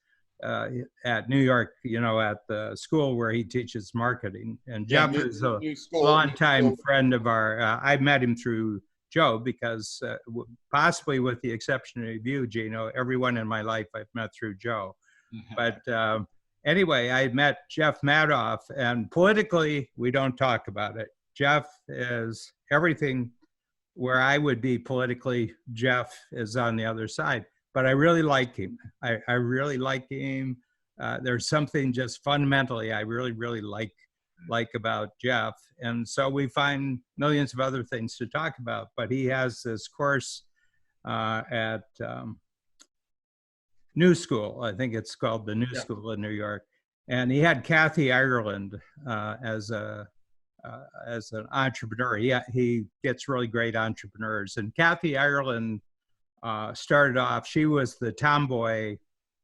at New York, at the school where he teaches marketing. And Jeff is a longtime friend of our. I met him through Joe, because possibly with the exception of you, Gino, everyone in my life I've met through Joe. But anyway, I met Jeff Madoff, and politically we don't talk about it. Jeff is everything. Where I would be politically, Jeff is on the other side. But I really like him. I really like him. There's something just fundamentally I really, really like about Jeff. And so we find millions of other things to talk about. But he has this course at New School. I think it's called the New School in New York. And he had Kathy Ireland as an entrepreneur. He gets really great entrepreneurs. And Kathy Ireland started off, she was the tomboy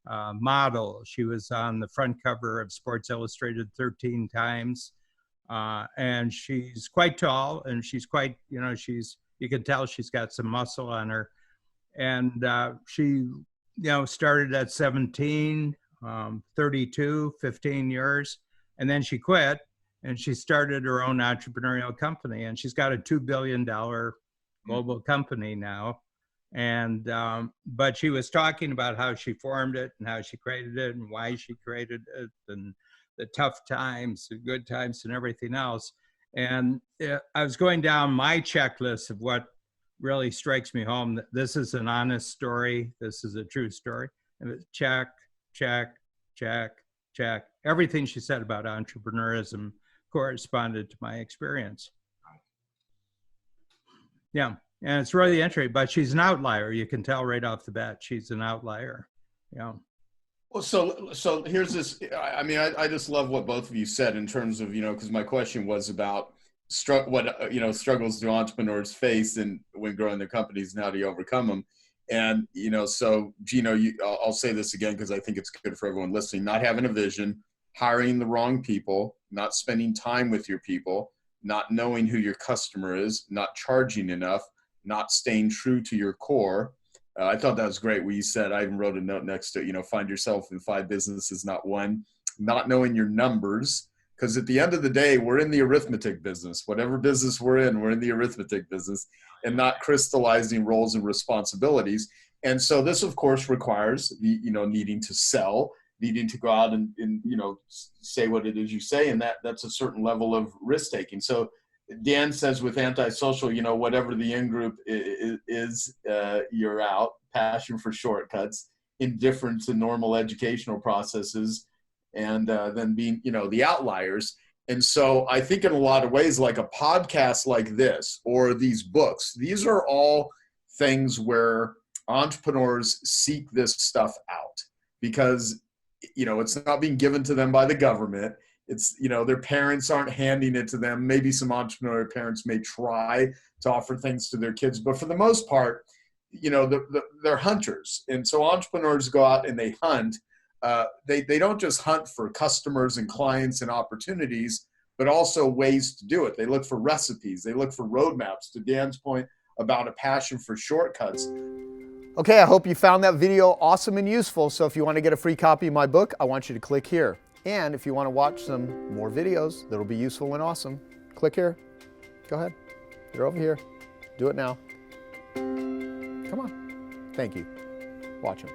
model. She was on the front cover of Sports Illustrated 13 times. And she's quite tall, and she's quite, you can tell she's got some muscle on her. And she, started at 17, 32, 15 years. And then she quit. And she started her own entrepreneurial company, and she's got a $2 billion global company now. And but she was talking about how she formed it and how she created it and why she created it and the tough times, the good times, and everything else. And I was going down my checklist of what really strikes me home. This is an honest story. This is a true story. And it's check, check, check, check. Everything she said about entrepreneurism corresponded to my experience. Yeah, and it's really interesting, but she's an outlier. You can tell right off the bat, she's an outlier. Yeah. Well, so here's this, I just love what both of you said in terms of, because my question was about struggles do entrepreneurs face and when growing their companies and how do you overcome them? And, so Gino, I'll say this again, because I think it's good for everyone listening, not having a vision, hiring the wrong people, not spending time with your people, not knowing who your customer is, not charging enough, not staying true to your core. I thought that was great what you said. I even wrote a note next to it, find yourself in 5 businesses, not one. Not knowing your numbers, because at the end of the day, we're in the arithmetic business. Whatever business we're in the arithmetic business, and not crystallizing roles and responsibilities. And so this, of course, requires needing to sell, needing to go out and say what it is you say, and that's a certain level of risk taking. So Dan says with antisocial, whatever the in group is, you're out. Passion for shortcuts, indifference to normal educational processes, and then being the outliers. And so I think in a lot of ways, like a podcast like this or these books, these are all things where entrepreneurs seek this stuff out, because it's not being given to them by the government. It's, their parents aren't handing it to them. Maybe some entrepreneurial parents may try to offer things to their kids, but for the most part, they're hunters. And so entrepreneurs go out and they hunt. They don't just hunt for customers and clients and opportunities, but also ways to do it. They look for recipes. They look for roadmaps, to Dan's point about a passion for shortcuts. Okay, I hope you found that video awesome and useful. So if you want to get a free copy of my book, I want you to click here. And if you want to watch some more videos that'll be useful and awesome, click here. Go ahead. You're over here. Do it now. Come on. Thank you. Watch him.